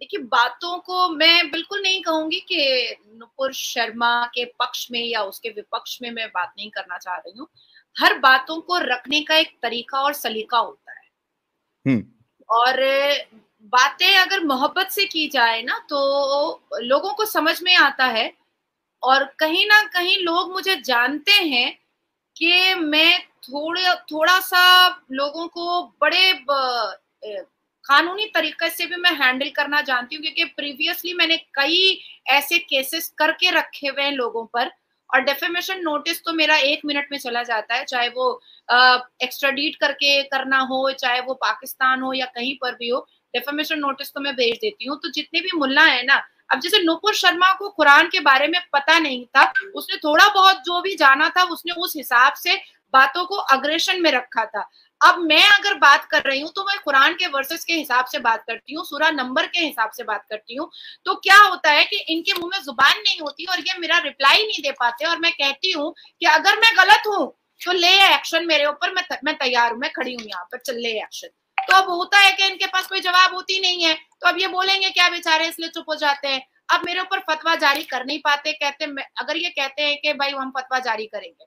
देखिए, बातों को मैं बिल्कुल नहीं कहूंगी कि नुपुर शर्मा के पक्ष में या उसके विपक्ष में मैं बात नहीं करना चाह रही हूँ। हर बातों को रखने का एक तरीका और सलीका होता है। और बातें अगर मोहब्बत से की जाए ना तो लोगों को समझ में आता है। और कहीं ना कहीं लोग मुझे जानते हैं कि मैं थोड़ा सा लोगों को बड़े कानूनी तरीके से भी मैं हैंडल करना जानती हूँ, क्योंकि प्रीवियसली मैंने कई ऐसे केसेस करके रखे हुए हैं लोगों पर। और डेफेमेशन नोटिस तो मेरा 1 मिनट में चला जाता है, चाहे वो एक्स्ट्राडीट करके करना हो, चाहे वो पाकिस्तान हो या कहीं पर भी हो, डेफेमेशन नोटिस तो मैं भेज देती हूँ। तो जितने भी मुल्ला है ना, अब जैसे नुपुर शर्मा को कुरान के बारे में पता नहीं था, उसने थोड़ा बहुत जो भी जाना था उसने उस हिसाब से बातों को अग्रेशन में रखा था। अब मैं अगर बात कर रही हूँ तो मैं कुरान के वर्सेस के हिसाब से बात करती हूँ, सूरा नंबर के हिसाब से बात करती हूँ। तो क्या होता है कि इनके मुंह में जुबान नहीं होती और ये मेरा रिप्लाई नहीं दे पाते, और मैं कहती हूँ कि अगर मैं गलत हूँ तो ले एक्शन मेरे ऊपर, मैं तैयार हूँ, मैं खड़ी हूँ यहाँ पर, चल ले एक्शन। तो अब होता है कि इनके पास कोई जवाब होती नहीं है, तो अब ये बोलेंगे क्या बेचारे, इसलिए चुप हो जाते हैं। अब मेरे ऊपर फतवा जारी कर नहीं पाते, कहते अगर ये कहते हैं कि भाई हम फतवा जारी करेंगे,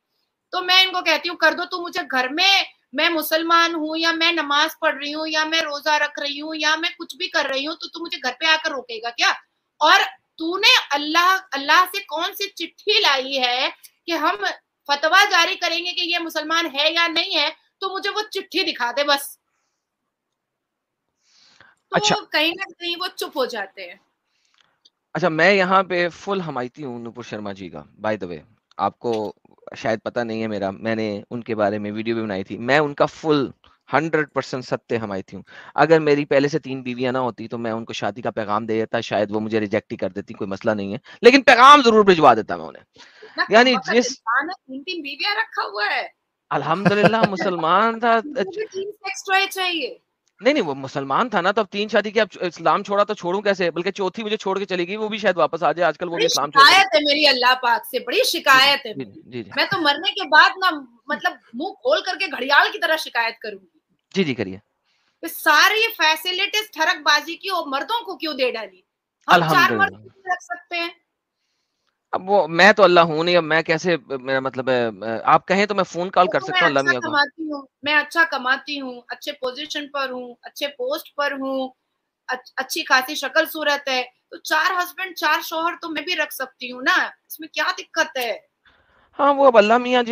तो मैं इनको कहती हूँ कर दो। तू मुझे घर में, मैं मुसलमान हूँ या मैं नमाज पढ़ रही हूँ या मैं रोजा रख रही हूँ या मैं कुछ भी कर रही हूँ, तो तू मुझे घर पे आकर रोकेगा क्या? और तूने अल्लाह से कौन सी चिट्ठी लाई है कि हम फतवा जारी करेंगे कि ये मुसलमान है या नहीं है? तो मुझे वो चिट्ठी दिखा दे बस। तो अच्छा, कहीं ना कहीं वो चुप हो जाते हैं। अच्छा, मैं यहाँ पे फुल हमायती हूँ नुपुर शर्मा जी का। बाय द वे, आपको शायद पता नहीं है, मैंने उनके बारे में वीडियो भी बनाई थी। मैं उनका फुल 100% सत्य हमायती हूँ। अगर मेरी पहले से 3 बीवियां ना होती तो मैं उनको शादी का पैगाम दे देता, शायद वो मुझे रिजेक्ट ही कर देती, कोई मसला नहीं है, लेकिन पैगाम जरूर भिजवा देता मैं उन्हें। यानी जिस 3 बीवियां रखा हुआ है, अल्हम्दुलिल्लाह मुसलमान था। 3 सेक्स टॉय चाहिए। नहीं वो मुसलमान था ना, तो अब 3 शादी की, अब इस्लाम छोड़ा तो छोड़ूं कैसे, बल्कि चौथी मुझे छोड़ के चली गई, वो भी शायद वापस आ जाए, आजकल वो भी इस्लाम छोड़ के। शिकायत है मेरी अल्लाह पाक से, बड़ी शिकायत है जी, जी, जी। मैं तो मरने के बाद ना मतलब मुंह खोल करके घड़ियाल की तरह शिकायत करूंगी। जी जी करिए। सारी फैसिलिटीज ठरकबाजी की और मर्दों को क्यों दे डाली? हम 4 मर्द रख सकते हैं। अब वो मैं तो अल्लाह हूं नहीं, अब मैं कैसे, मेरा मतलब है आप कहें तो मैं फोन कॉल कर सकता हूँ अल्लाह मियां को। मैं अच्छा कमाती हूँ, अच्छे पोजीशन पर हूँ, अच्छे पोस्ट पर हूँ, अच्छी खासी शक्ल सूरत है, तो 4 हस्बैंड 4 शौहर तो मैं भी रख सकती हूँ ना, इसमें क्या दिक्कत है? हाँ वो अब अल्लाह मियां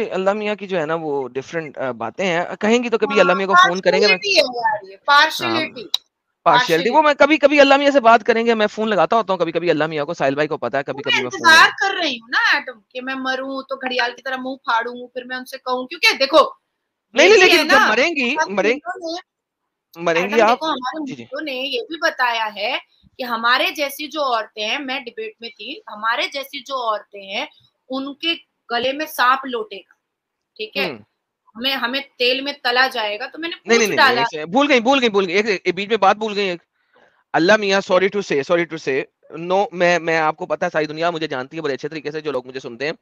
की जो है ना वो डिफरेंट बातें हैं, कहेंगी तो कभी अल्लाह मियां को फोन करेंगे। पार्शियलिटी वो मैं कभी कभी अल्लाह मियां से बात करेंगे, मैं फोन लगाता होता हूँ कभी कभी अल्लाह मियां को, साहिल भाई को पता है, कभी कभी मैं इंतजार कर रही हूँ ना एटम कि मैं मरूं तो घड़ियाल की तरह मुंह फाड़ूं, फिर मैं उनसे कहूँ, क्योंकि देखो नहीं लेकिन जब मरेंगी आप। देखो हमारे मुल्कों ने ये भी बताया है कि हमारे जैसी जो औरतें हैं, मैं डिबेट में थी, हमारे जैसी जो औरतें हैं उनके गले में सांप लोटेगा, ठीक है, हमें तेल में तला जाएगा। तो मैंने पूछ डाला, भूल गई एक बीच में बात भूल गई। अल्लाह मियां सॉरी टू से नो, मैं आपको पता है सारी दुनिया मुझे जानती है बड़े अच्छे तरीके से, जो लोग मुझे सुनते हैं,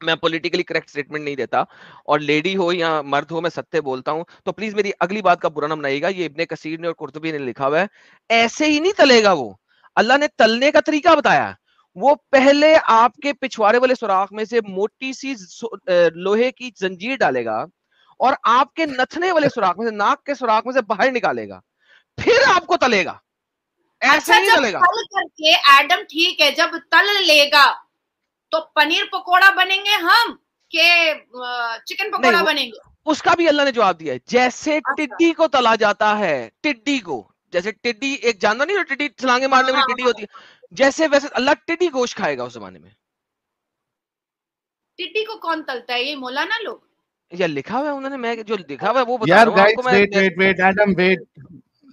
मैं पॉलिटिकली करेक्ट स्टेटमेंट नहीं देता, और लेडी हो या मर्द हो मैं सत्य बोलता हूं, तो प्लीज मेरी अगली बात का बुरा ना बनाइएगा। ये इब्ने कसीर ने और कुर्तुबी ने लिखा हुआ है, ऐसे ही नहीं तलेगा वो, अल्लाह ने तलने का तरीका बताया। वो पहले आपके पिछवाड़े वाले सुराख में से मोटी सी लोहे की जंजीर डालेगा और आपके नथने वाले सुराख में से, नाक के सुराख में से बाहर निकालेगा, फिर आपको तलेगा, ऐसे नहीं तलेगा। तल करके एडम ठीक है, जब तल लेगा तो पनीर पकोड़ा बनेंगे हम के चिकन पकोड़ा बनेंगे? उसका भी अल्लाह ने जवाब दिया है, जैसे टिड्डी को तला जाता है, टिड्डी को, जैसे टिड्डी एक जानवर नहीं, जो टिड्डी छलांगे मारने वाली टिड्डी होती है, जैसे वैसे अल्लाह टिड्डी गोश्त खाएगा उस जमाने में। टिड्डी को कौन तलता है? ये मौलाना लोग, या लिखा हुआ है उन्होंने, मैं जो लिखा हुआ है वो बता रहा हूँ आपको। मैं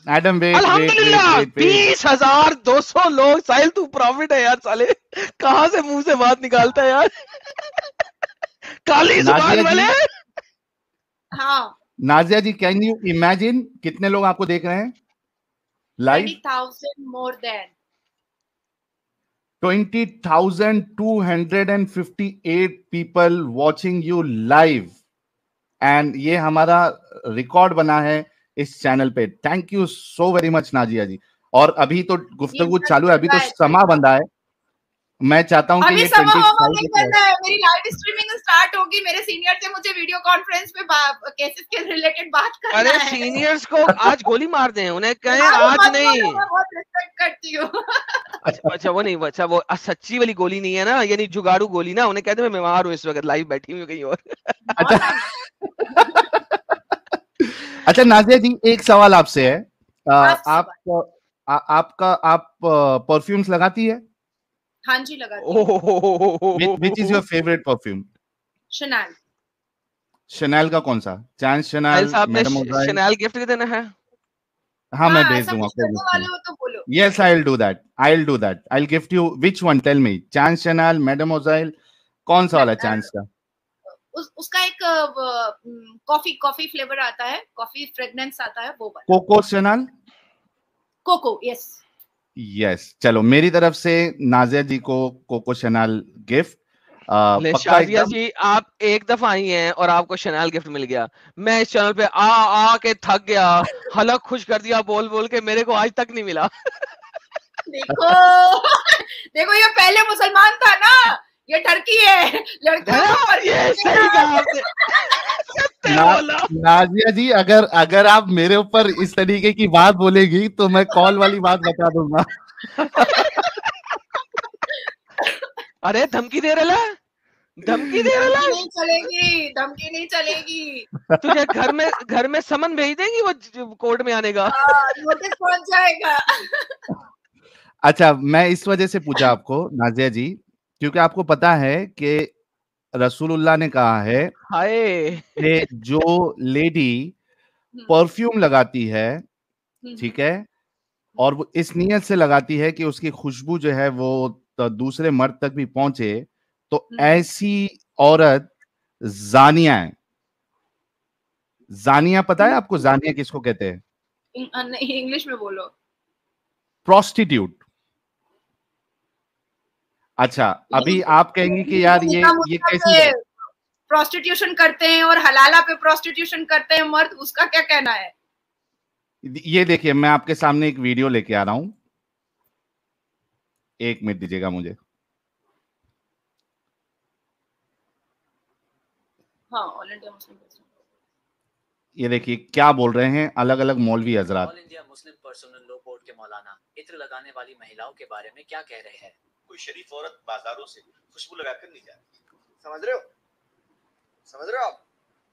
एडम वेट अल्हम्दुलिल्लाह 20,200 लोग। साहिल तू प्रॉफिट है यार साले, कहां से मुंह से बात निकालता है यार। काली जुबान वाले। हाँ Nazia ji, can you imagine कितने लोग आपको देख रहे हैं live? 20,000 more than 20,258 people watching you live, and ये हमारा रिकॉर्ड बना है इस चैनल पे। Thank you so very much Nazia ji. और अभी तो गुफ्तगू चालू है, अभी तो समा बंधा है। मैं चाहता हूं कि ये 25 मेरी लाइव स्ट्रीमिंग स्टार्ट होगी, मेरे सीनियर से मुझे वीडियो कॉन्फ्रेंस पे केसेस के रिलेटेड बात करना है। अरे सीनियर्स को आज गोली मार दें, उन्हें कहें आज नहीं। मैं बहुत रिस्पेक्ट करती हूँ। अच्छा वो नहीं, अच्छा वो सच्ची वाली गोली नहीं है ना, यानी जुगाड़ू गोली ना, उन्हें कहते मैं बीमार हूँ इस वक्त, लाइव बैठी हुई कहीं और। अच्छा नाजिया जी, एक सवाल आपसे है, आप परफ्यूम्स लगाती है? हाँ जी लगाती हूँ। Which is your favorite perfume? Chanel. Chanel का कौन सा? Chance Chanel, mademoiselle? Chanel gift देना है? हाँ मैं भेज दूंगा आपको। Yes, I'll do that. I'll gift you. Which one? Tell me. Chance Chanel, mademoiselle, कौन सा वाला चांस का? उसका एक कॉफी फ्लेवर आता है, कॉफी फ्रेग्रेंस आता है, वो वाला। Coco Chanel? Coco, yes. चलो मेरी तरफ से नाजिया जी को Coco Chanel gift. Shadia ji आप एक दफा आई हैं और आपको शनैल गिफ्ट मिल गया, मैं इस चैनल पे आ के थक गया, हलक खुश कर दिया बोल बोल के, मेरे को आज तक नहीं मिला। देखो ये पहले मुसलमान था ना, ये टर्की है, लड़कियों पर ये सही कहा आपने। नाजिया जी, अगर आप मेरे ऊपर इस तरीके की बात बोलेगी तो मैं कॉल वाली बात बता दूंगा। अरे धमकी दे रहा है, धमकी नहीं चलेगी। तुझे घर में समन भेज देंगी वो कोर्ट में आने का, नोटिस पहुंच जाएगा। अच्छा, मैं इस वजह से पूछा आपको नाजिया जी, क्योंकि आपको पता है कि रसूलुल्लाह ने कहा है कि जो लेडी परफ्यूम लगाती है, ठीक है, और वो इस नियत से लगाती है कि उसकी खुशबू जो है वो दूसरे मर्द तक भी पहुंचे, तो ऐसी औरत जानिया है। जानिया पता है आपको? जानिया किसको कहते हैं? इंग्लिश में बोलो। प्रोस्टिट्यूट। अच्छा, अभी आप कहेंगे कि यार ये कैसी है? प्रोस्टिट्यूशन करते हैं और हलाला पे प्रोस्टिट्यूशन करते हैं मर्द, उसका क्या कहना है? ये देखिए, मैं आपके सामने एक वीडियो लेके आ रहा हूं, 1 मिनट दीजिएगा मुझे। हाँ, ऑल इंडिया मुस्लिम पर्सन। ये देखिए क्या बोल रहे हैं अलग अलग मौलवी हजरात। All India Muslim personal law board के मौलाना इत्र लगाने वाली महिलाओं के बारे में क्या कह रहे हैं? कोई शरीफ औरत बाजारों से खुशबू लगाकर नहीं जाती, समझ रहे हो? समझ रहे हो आप?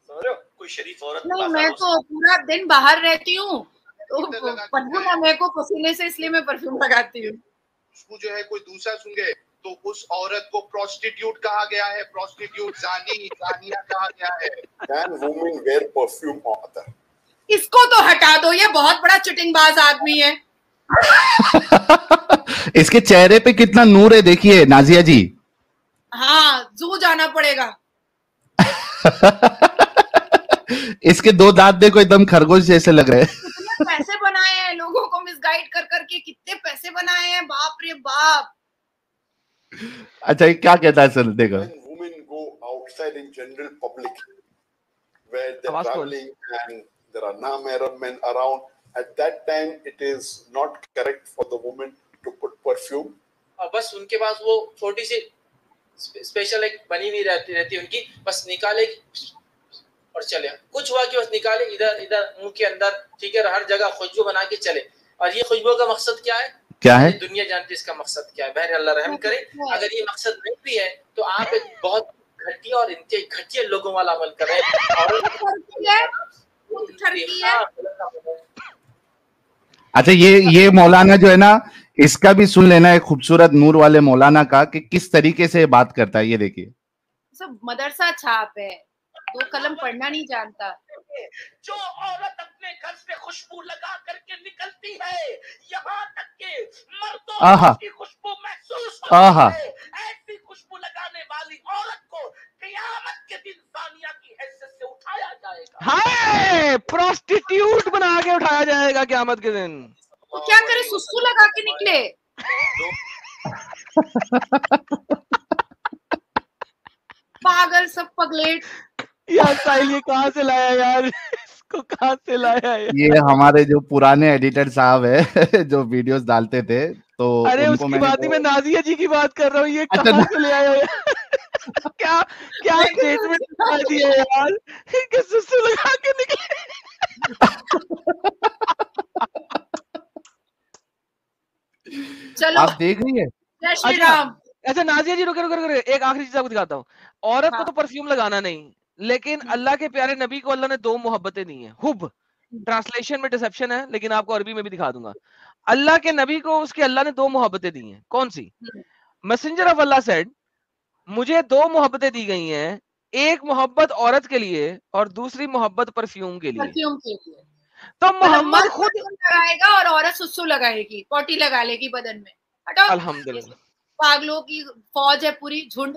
समझ रहे हो? कोई शरीफ औरत नहीं, मैं तो पूरा दिन बाहर रहती हूँ, तो बदबू ना मेरे को पसीने से, इसलिए मैं परफ्यूम लगाती हूँ। खुशबू जो है कोई दूसरा सुन गए तो उस औरत को प्रोस्टिट्यूट कहा गया है, प्रोस्टिट्यूट, जानिया कहा गया है। Can women wear perfume on? इसको तो हटा दो, ये बहुत बड़ा चिटिंगबाज आदमी है। इसके चेहरे पे कितना नूर है, देखिए नाजिया जी। हाँ, जू जाना पड़ेगा। इसके 2 दांत देखो, एकदम खरगोश जैसे लग रहे हैं। कितने पैसे बनाए हैं लोगों को मिसगाइड कर करके, कितने पैसे बनाए हैं, बाप रे बाप। अच्छा, ये क्या कहता है सर? देखो, women go outside in general public where they're traveling and there are non-Arab men around, at that time it is not correct for the woman to put perfume. बस उनके पास वो छोटी सी स्पेशल एक बनी हुई रहती उनकी, बस निकाले और चले। कुछ हुआ कि बस निकाले इधर इधर मुंह के अंदर, ठीक है, हर जगह खुशबू बना के चले। और ये खुशबू का मकसद क्या है? क्या है? दुनिया जानती है इसका मकसद क्या है। बहर अल्लाह रहम करे, अगर ये मकसद नहीं भी है तो आप एक बहुत घटिया और इंतहाई घटिया लोगों वाला अमल कर रहे हैं। अच्छा, ये मौलाना जो है ना, इसका भी सुन लेना है खूबसूरत नूर वाले मौलाना का, कि किस तरीके से बात करता है। ये देखिए, सब मदरसा छाप है, 2 कलम पढ़ना नहीं जानता। जो औरत अपने घर से खुशबू लगा करके निकलती है, यहाँ तक के मर्दों की खुशबू महसूस होती है, ऐसी खुशबू लगाने वाली औरत को क़यामत के दिन सानिया की हैसियत से उठाया जाएगा। हाय, प्रोस्टिट्यूट बना के उठाया जाएगा क़यामत के दिन। तो क्या करे, सुसु लगा के निकले। पागल, सब पगलेट। यार साहिल, ये कहाँ से लाया यार? इसको कहाँ से लाया यार? ये हमारे जो पुराने एडिटर साहब है जो वीडियोस डालते थे, तो अरे उसकी बात ही मैं नाजिया जी की बात कर रहा हूँ। ये कहाँ से ले आया यार? क्या क्या स्टेटमेंट दिया यार कि सुसु लगा के निकले। चलो, आप देख रही है? जय श्री राम। अच्छा नाजिया जी, रुके, एक आखिरी चीज आपको दिखाता हूँ। औरत को तो परफ्यूम लगाना नहीं, लेकिन अल्लाह के प्यारे नबी को अल्लाह ने 2 मोहब्बतें दी हैं। हुब, ट्रांसलेशन में डिसेप्शन है, लेकिन आपको अरबी में भी दिखा दूंगा। अल्लाह के नबी को उसके अल्लाह ने 2 मोहब्बतें दी हैं। कौन सी? मैसेंजर ऑफ अल्लाह सेड, मुझे 2 मोहब्बतें दी गई हैं, एक मोहब्बत औरत के लिए और दूसरी मोहब्बत परफ्यूम के लिए। तो मोहम्मद खुद लगाएगा और औरत सुसु लगाएगी, पोटी लगा लेगी बदन में। हटाओ, अल्हम्दुलिल्लाह। पागलों की फौज है पूरी, झुंड।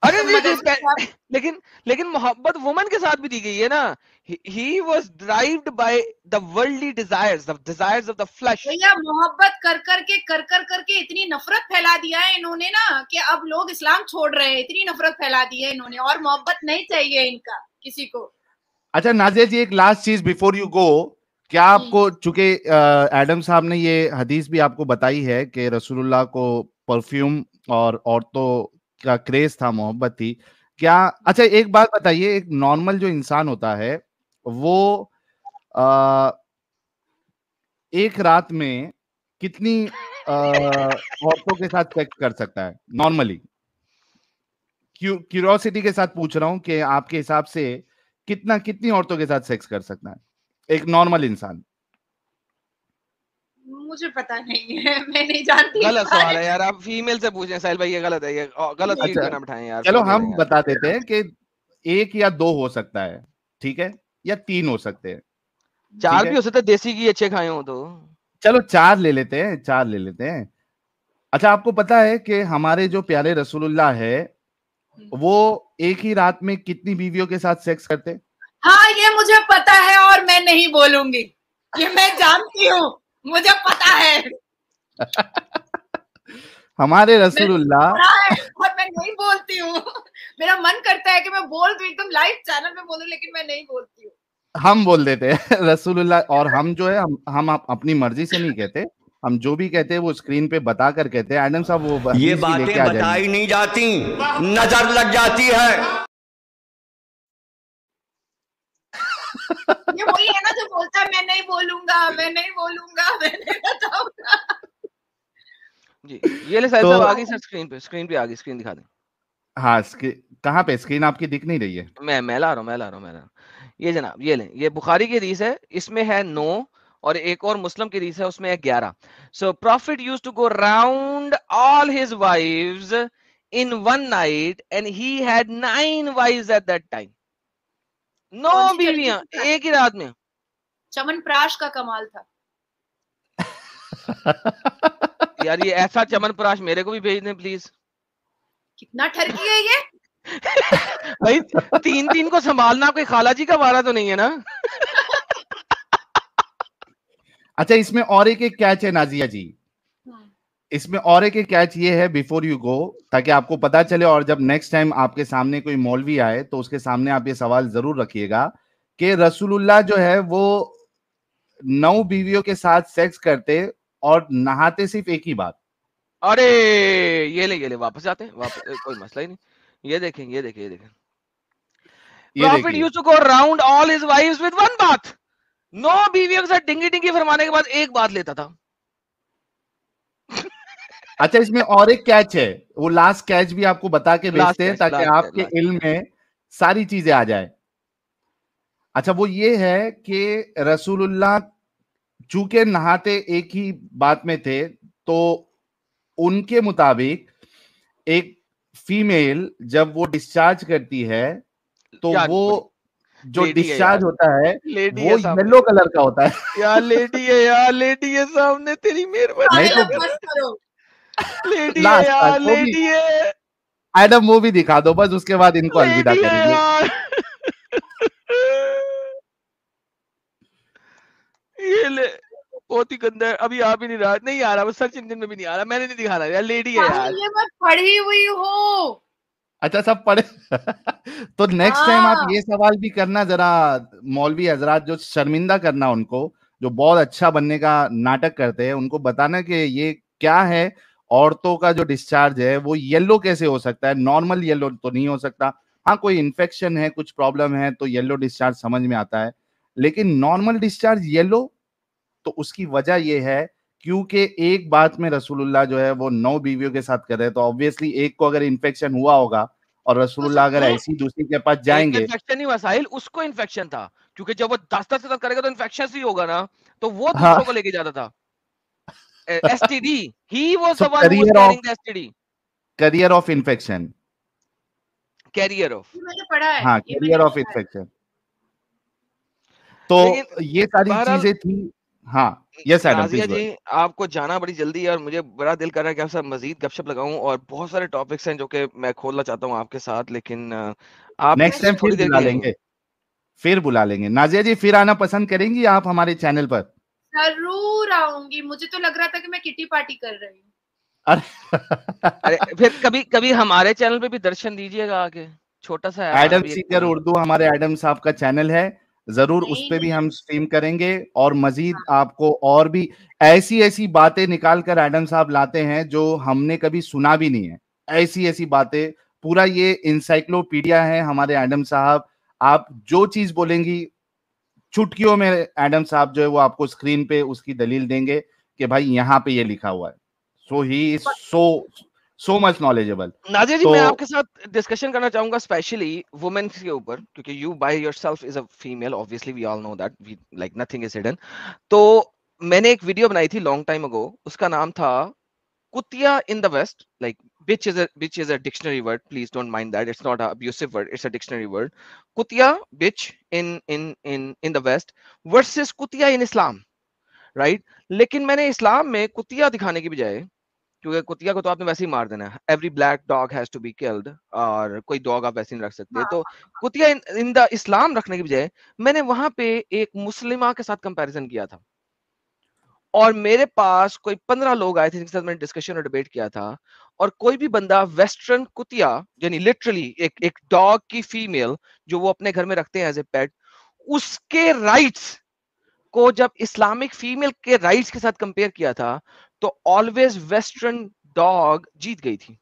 अरे लेकिन मोहब्बत वुमन के साथ भी दी गई है ना। He was derived by the worldly desires, the desires of the flesh. भैया, मोहब्बत कर करके इतनी नफरत फैला दिया है इन्होंने ना, कि अब लोग इस्लाम छोड़ रहे हैं। इतनी नफरत फैला दी है इन्होंने, और मोहब्बत नहीं चाहिए इनका किसी को। अच्छा नाजिया जी, एक लास्ट चीज बिफोर यू गो, क्या आपको, चूंकि एडम साहब ने ये हदीस भी आपको बताई है कि रसूलुल्लाह को परफ्यूम और औरतों का क्रेज था, मोहब्बत थी, क्या? अच्छा, एक बात बताइए, एक नॉर्मल जो इंसान होता है वो एक रात में कितनी औरतों के साथ सेक्स कर सकता है नॉर्मली? क्यूरियोसिटी के साथ पूछ रहा हूं कि आपके हिसाब से कितनी औरतों के साथ सेक्स कर सकता है एक नॉर्मल इंसान? मुझे पता नहीं है, मैं नहीं जानती। गलत सवाल है यार, आप फीमेल से पूछें साहिल भाई, ये गलत है, ये गलत चीज पे ना बिठाएं यार। चलो हम बता देते हैं कि 1 या 2 हो सकता है, ठीक है, या 3 हो सकते हैं, 4 भी हो सकता है, देसी घी अच्छे खाए हो तो। चलो 4 ले लेते हैं, 4 ले लेते हैं। अच्छा, आपको पता है कि हमारे जो प्यारे रसूलुल्लाह है वो एक ही रात में कितनी बीवियों के साथ सेक्स करते? हाँ, ये मुझे पता है और मैं नहीं बोलूंगी, ये मैं जानती हूँ, मुझे पता है। हमारे रसूलुल्लाह और मैं नहीं बोलती हूँ। मेरा मन करता है कि मैं बोल दूं, एकदम लाइव चैनल पे बोलूं, लेकिन मैं नहीं बोलती हूँ। हम बोल देते हैं रसूलुल्लाह। और हम जो है हम अपनी मर्जी से नहीं कहते, हम जो भी कहते हैं वो स्क्रीन पे बता कर कहते हैं। एडम साहब वो ये बातें बताई नहीं जाती, नजर लग जाती है। ये वही है ना जो बोलता है मैं नहीं बोलूंगा, मैं नहीं बोलूंगा, मैं नहीं बताऊंगा। जी ये ले साहिल साहब आ गई सर, स्क्रीन पे आ गई, स्क्रीन दिखा दें। हाँ, कहाँ पे स्क्रीन आपकी दिख नहीं रही है? मैं ला रहा हूँ। ये जनाब ये लें, ये बुखारी की हदीस है, इसमें है 9 और एक और मुस्लिम की हदीस है उसमें है 11। So prophet used to go round all his wives in one night and he had 9 wives at that time. 9 बीवियां एक ही रात में। चमनप्राश का कमाल था। यार ये ऐसा चमनप्राश मेरे को भी भेज दें प्लीज। कितना ठरकी है ये। भाई 3 को संभालना कोई खाला जी का वारा तो नहीं है ना? अच्छा, इसमें और एक कैच है नाजिया जी, इसमें और एक कैच ये है बिफोर यू गो, ताकि आपको पता चले और जब नेक्स्ट टाइम आपके सामने कोई मौलवी आए तो उसके सामने आप ये सवाल जरूर रखिएगा कि रसूलुल्लाह जो है वो 9 बीवियों के साथ सेक्स करते और नहाते सिर्फ एक ही बार। अरे ये ले वापस जाते हैं, वापस कोई मसला ही नहीं। ये देखें prophet used to go round all his wives with one bath. 9 बीवियों के साथ डिंगी फरमाने के बाद एक बात लेता था। अच्छा, इसमें और एक कैच है, वो लास्ट कैच भी आपको बता के भेजते हैं ताकि आपके इल्म में सारी चीजें आ जाए। अच्छा, वो ये है कि रसूलुल्लाह चूंकि नहाते एक ही बात में थे तो उनके मुताबिक एक फीमेल जब वो डिस्चार्ज करती है तो वो जो डिस्चार्ज होता है वो येलो कलर का होता है। यार लेडी है सामने, तेरी मेहरबानी करो। लेडी है। एडम मूवी दिखा दो बस, उसके बाद इनको अलविदा करेंगे। ये ले बहुत ही गंदा है, अभी आ भी नहीं रहा, नहीं आ रहा, वो सर्च इंजन में भी नहीं आ रहा, मैंने नहीं दिखा रहा यार, लेडी है यार। ये मैं पढ़ी हुई हूँ। अच्छा, सब पढ़े तो नेक्स्ट टाइम आप ये सवाल भी करना जरा, मौलवी हजरात जो शर्मिंदा करना उनको, जो बहुत अच्छा बनने का नाटक करते हैं, उनको बताना कि ये क्या है, औरतों का जो डिस्चार्ज है वो येलो कैसे हो सकता है, नॉर्मल येलो तो नहीं हो सकता। हाँ, कोई इन्फेक्शन है, कुछ प्रॉब्लम है तो येलो डिस्चार्ज समझ में आता है, लेकिन नॉर्मल डिस्चार्ज येलो, तो उसकी वजह यह है क्योंकि एक बात में रसूलुल्लाह जो है वो 9 बीवियों के साथ कर रहे हैं, तो ऑब्वियसली एक को अगर इन्फेक्शन हुआ होगा और रसूलुल्लाह अगर ऐसी दूसरी के पास जाएंगे, इन्फेक्शन नहीं वसाइल, उसको इन्फेक्शन था, क्योंकि जब वो 10 करेगा तो इन्फेक्शन ही होगा ना, तो वो दूसरों को लेके जाता था। STD, he was the one who was carrying the STD. Carrier of infection. मैंने पढ़ा है। हाँ, carrier of infection. तो ये सारी चीजें थी। हाँ, यस एडम प्लीज। जी आपको जाना बड़ी जल्दी है और मुझे बड़ा दिल कर रहा है कि आपसे मजीद गपशप लगाऊं, और बहुत सारे टॉपिक्स हैं जो कि मैं खोलना चाहता हूं आपके साथ, लेकिन आप नेक्स्ट टाइम फिर बुला लेंगे। नाजिया जी फिर आना पसंद करेंगी आप हमारे चैनल पर? जरूर आऊंगी, मुझे तो लग रहा था कि मैं किटी पार्टी कर रही हूँ। अरे फिर कभी हमारे चैनल पे भी दर्शन दीजिएगा आके, छोटा सा एडम सीकर उर्दू हमारे एडम साहब का चैनल है, जरूर उस पे भी हम स्ट्रीम करेंगे और मजीद आपको और भी ऐसी बातें निकाल कर एडम साहब लाते हैं जो हमने कभी सुना भी नहीं है। ऐसी बातें, पूरा ये इंसाइक्लोपीडिया है हमारे एडम साहब। आप जो चीज बोलेंगी चुटकियों में एडम साहब जो है वो आपको स्क्रीन पे उसकी दलील देंगे कि भाई यहाँ पे ये लिखा हुआ है। So he is so much knowledgeable. Nazia ji मैं आपके साथ डिस्कशन करना चाहूंगा स्पेशली वुमेन्स के ऊपर, क्योंकि you by yourself is a female, obviously we all know that, we like nothing is hidden. तो मैंने एक वीडियो बनाई थी लॉन्ग टाइम अगो, उसका नाम था कुतिया in the west, like bitch is a dictionary word. Please don't mind that. It's not an abusive word. It's a dictionary word. Kutia, bitch in the West versus kutia in Islam, right? लेकिन मैंने इस्लाम में कुतिया दिखाने की बजाय, क्योंकि कुतिया को तो आपने वैसे ही मार देना है, every black dog has to be killed, और कोई डॉग आप वैसे नहीं रख सकते, तो कुतिया इन द इस्लाम रखने की बजाय मैंने वहां पे एक मुस्लिमा के साथ कंपैरिजन किया था, और मेरे पास कोई 15 लोग आए थे जिनके साथ मैंने डिस्कशन और डिबेट किया था, और कोई भी बंदा वेस्टर्न कुतिया, यानी लिटरली एक डॉग की फीमेल जो वो अपने घर में रखते हैं एज ए पेट, उसके राइट्स को जब इस्लामिक फीमेल के राइट्स के साथ कंपेयर किया था, तो ऑलवेज वेस्टर्न डॉग जीत गई थी,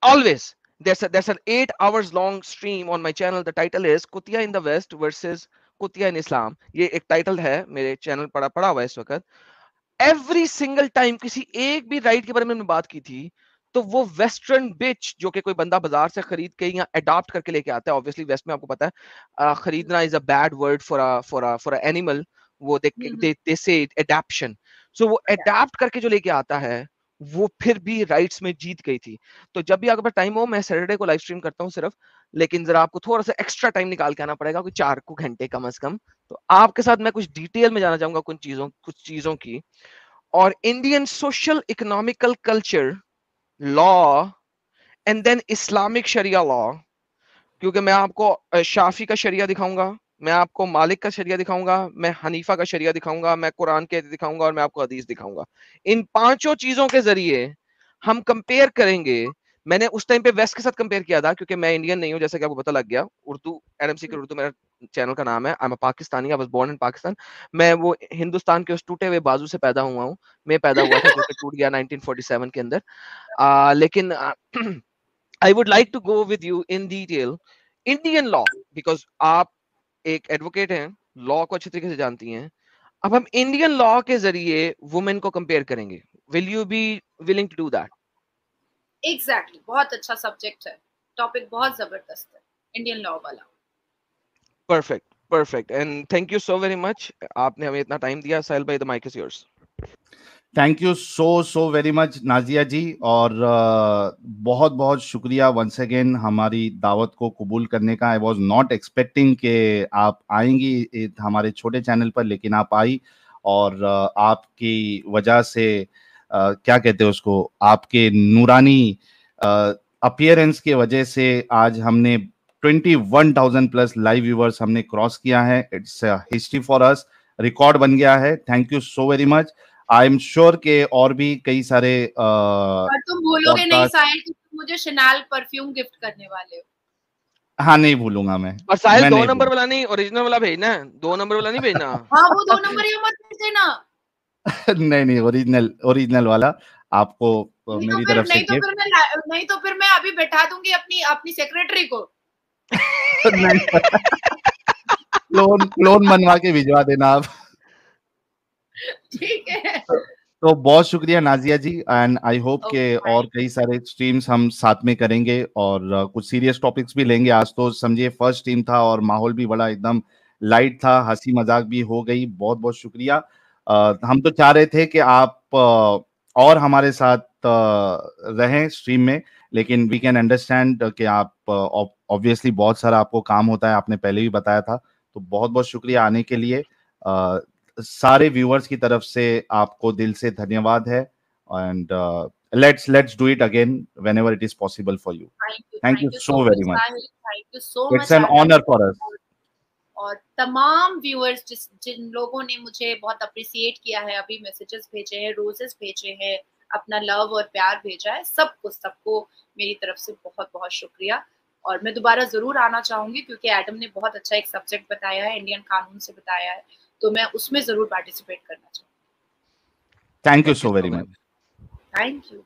always. There's an 8 hours long stream on my channel. The title is Kutia in the West versus Kutia in Islam. ये एक टाइटल है मेरे चैनल पड़ा हुआ है इस वक्त. एवरी सिंगल टाइम किसी एक भी राइट के बारे में बात की थी, तो वो वेस्टर्न बिच जो कि कोई बंदा बाजार से खरीद के या अडॉप्ट करके लेके आता है, ऑब्वियसली वेस्ट में आपको पता है खरीदना is a bad word for a animal, वो दे से एडॉप्शन, सो वो अडॉप्ट करके जो लेके आता है वो फिर भी राइट्स में जीत गई थी. तो जब भी आपके पास टाइम हो, मैं सैटरडे को लाइव स्ट्रीम करता हूँ सिर्फ, लेकिन जरा आपको थोड़ा सा एक्स्ट्रा टाइम निकाल के आना पड़ेगा, कोई 4 घंटे कम से कम. तो आपके साथ मैं कुछ डिटेल में जाना चाहूंगा कुछ चीजों की, और Indian social economical culture, law, and then Islamic sharia law, क्योंकि मैं आपको शाफी का शरिया दिखाऊंगा, मैं आपको मालिक का शरिया दिखाऊंगा, मैं हनीफा का शरिया दिखाऊंगा, मैं कुरान के दिखाऊंगा, और मैं आपको हदीस दिखाऊंगा. इन 5 चीजों के जरिए हम कंपेयर करेंगे. मैंने उस टाइम पे वेस्ट के साथ कंपेयर किया था, क्योंकि मैं इंडियन नहीं हूं, जैसा कि आपको पता लग गया. उर्दू एनएमसी के उर्दू मेरा चैनल का नाम है. I am a Pakistani, I was born in Pakistan. मैं वो हिंदुस्तान के उस टूटे हुए बाजू से पैदा हुआ हूं. मैं पैदा हुआ था जो कि टूट गया 1947 के अंदर. लेकिन I would like to go with you in detail Indian law, because आप एक एडवोकेट हैं, लॉ को अच्छी तरीके से जानती हैं. अब हम इंडियन लॉ के जरिए वुमेन को कंपेयर करेंगे. Will you be willing to do that? Exactly, बहुत अच्छा सब्जेक्ट है, टॉपिक बहुत जबरदस्त है, इंडियन लॉ वाला. Perfect and thank you so very much. आपने हमें इतना टाइम दिया. साहिल भाई, the mic is yours. Thank you so very much Nazia ji, और बहुत बहुत शुक्रिया वंस अगेन हमारी दावत को कबूल करने का. आई वाज नॉट एक्सपेक्टिंग कि आप आएंगी हमारे छोटे चैनल पर, लेकिन आप आई, और आपकी वजह से क्या कहते हैं उसको, आपके नूरानी अपीयरेंस की वजह से आज हमने 21,000 प्लस लाइव व्यूवर्स हमने क्रॉस किया है. It's history for us, record बन गया है. Thank you so very much. I am sure के और भी कई सारे और तुम भूलोगे नहीं साहिल कि तुम मुझे शैनल परफ्यूम गिफ्ट करने वाले हो. हाँ, नहीं भूलूंगा मैं. और साहिल 2 नंबर वाला नहीं, ओरिजिनल वाला भेजना है. 2 नंबर वाला नहीं भेजना. हाँ, वो 2 नंबर ही मत भेज देना. नहीं, ओरिजिनल वाला आपको मेरी तरफ से गिफ्ट. नहीं तो फिर मैं अभी बैठा दूंगी अपनी सेक्रेटरी को. क्लोन बनवा के भिजवा देना आप. ठीक है. तो बहुत शुक्रिया नाजिया जी, एंड आई होप के और कई सारे स्ट्रीम्स हम साथ में करेंगे, और कुछ सीरियस टॉपिक्स भी लेंगे. आज तो समझिए फर्स्ट स्ट्रीम था और माहौल भी बड़ा एकदम लाइट था, हंसी मजाक भी हो गई. बहुत बहुत शुक्रिया. हम तो चाह रहे थे कि आप और हमारे साथ रहें स्ट्रीम में, लेकिन वी कैन अंडरस्टैंड कि आप ऑब्वियसली बहुत सारा आपको काम होता है, आपने पहले भी बताया था. तो बहुत बहुत शुक्रिया आने के लिए. सारे व्यूअर्स की तरफ से आपको दिल से धन्यवाद है, and let's do it again whenever it is possible for you. Thank you so very much. Thank you so much. It's an honor for us. और तमाम व्यूअर्स जिन लोगों ने मुझे बहुत अप्रिशिएट किया है, अभी मैसेजेस भेजे हैं, रोजेस भेजे हैं, अपना लव और प्यार भेजा है, सबको मेरी तरफ से बहुत बहुत शुक्रिया. और मैं दोबारा जरूर आना चाहूंगी, क्योंकि एडम ने बहुत अच्छा एक सब्जेक्ट बताया है, इंडियन कानून से बताया है, तो मैं उसमें जरूर पार्टिसिपेट करना चाहूंगी. Thank you so very much. Thank you.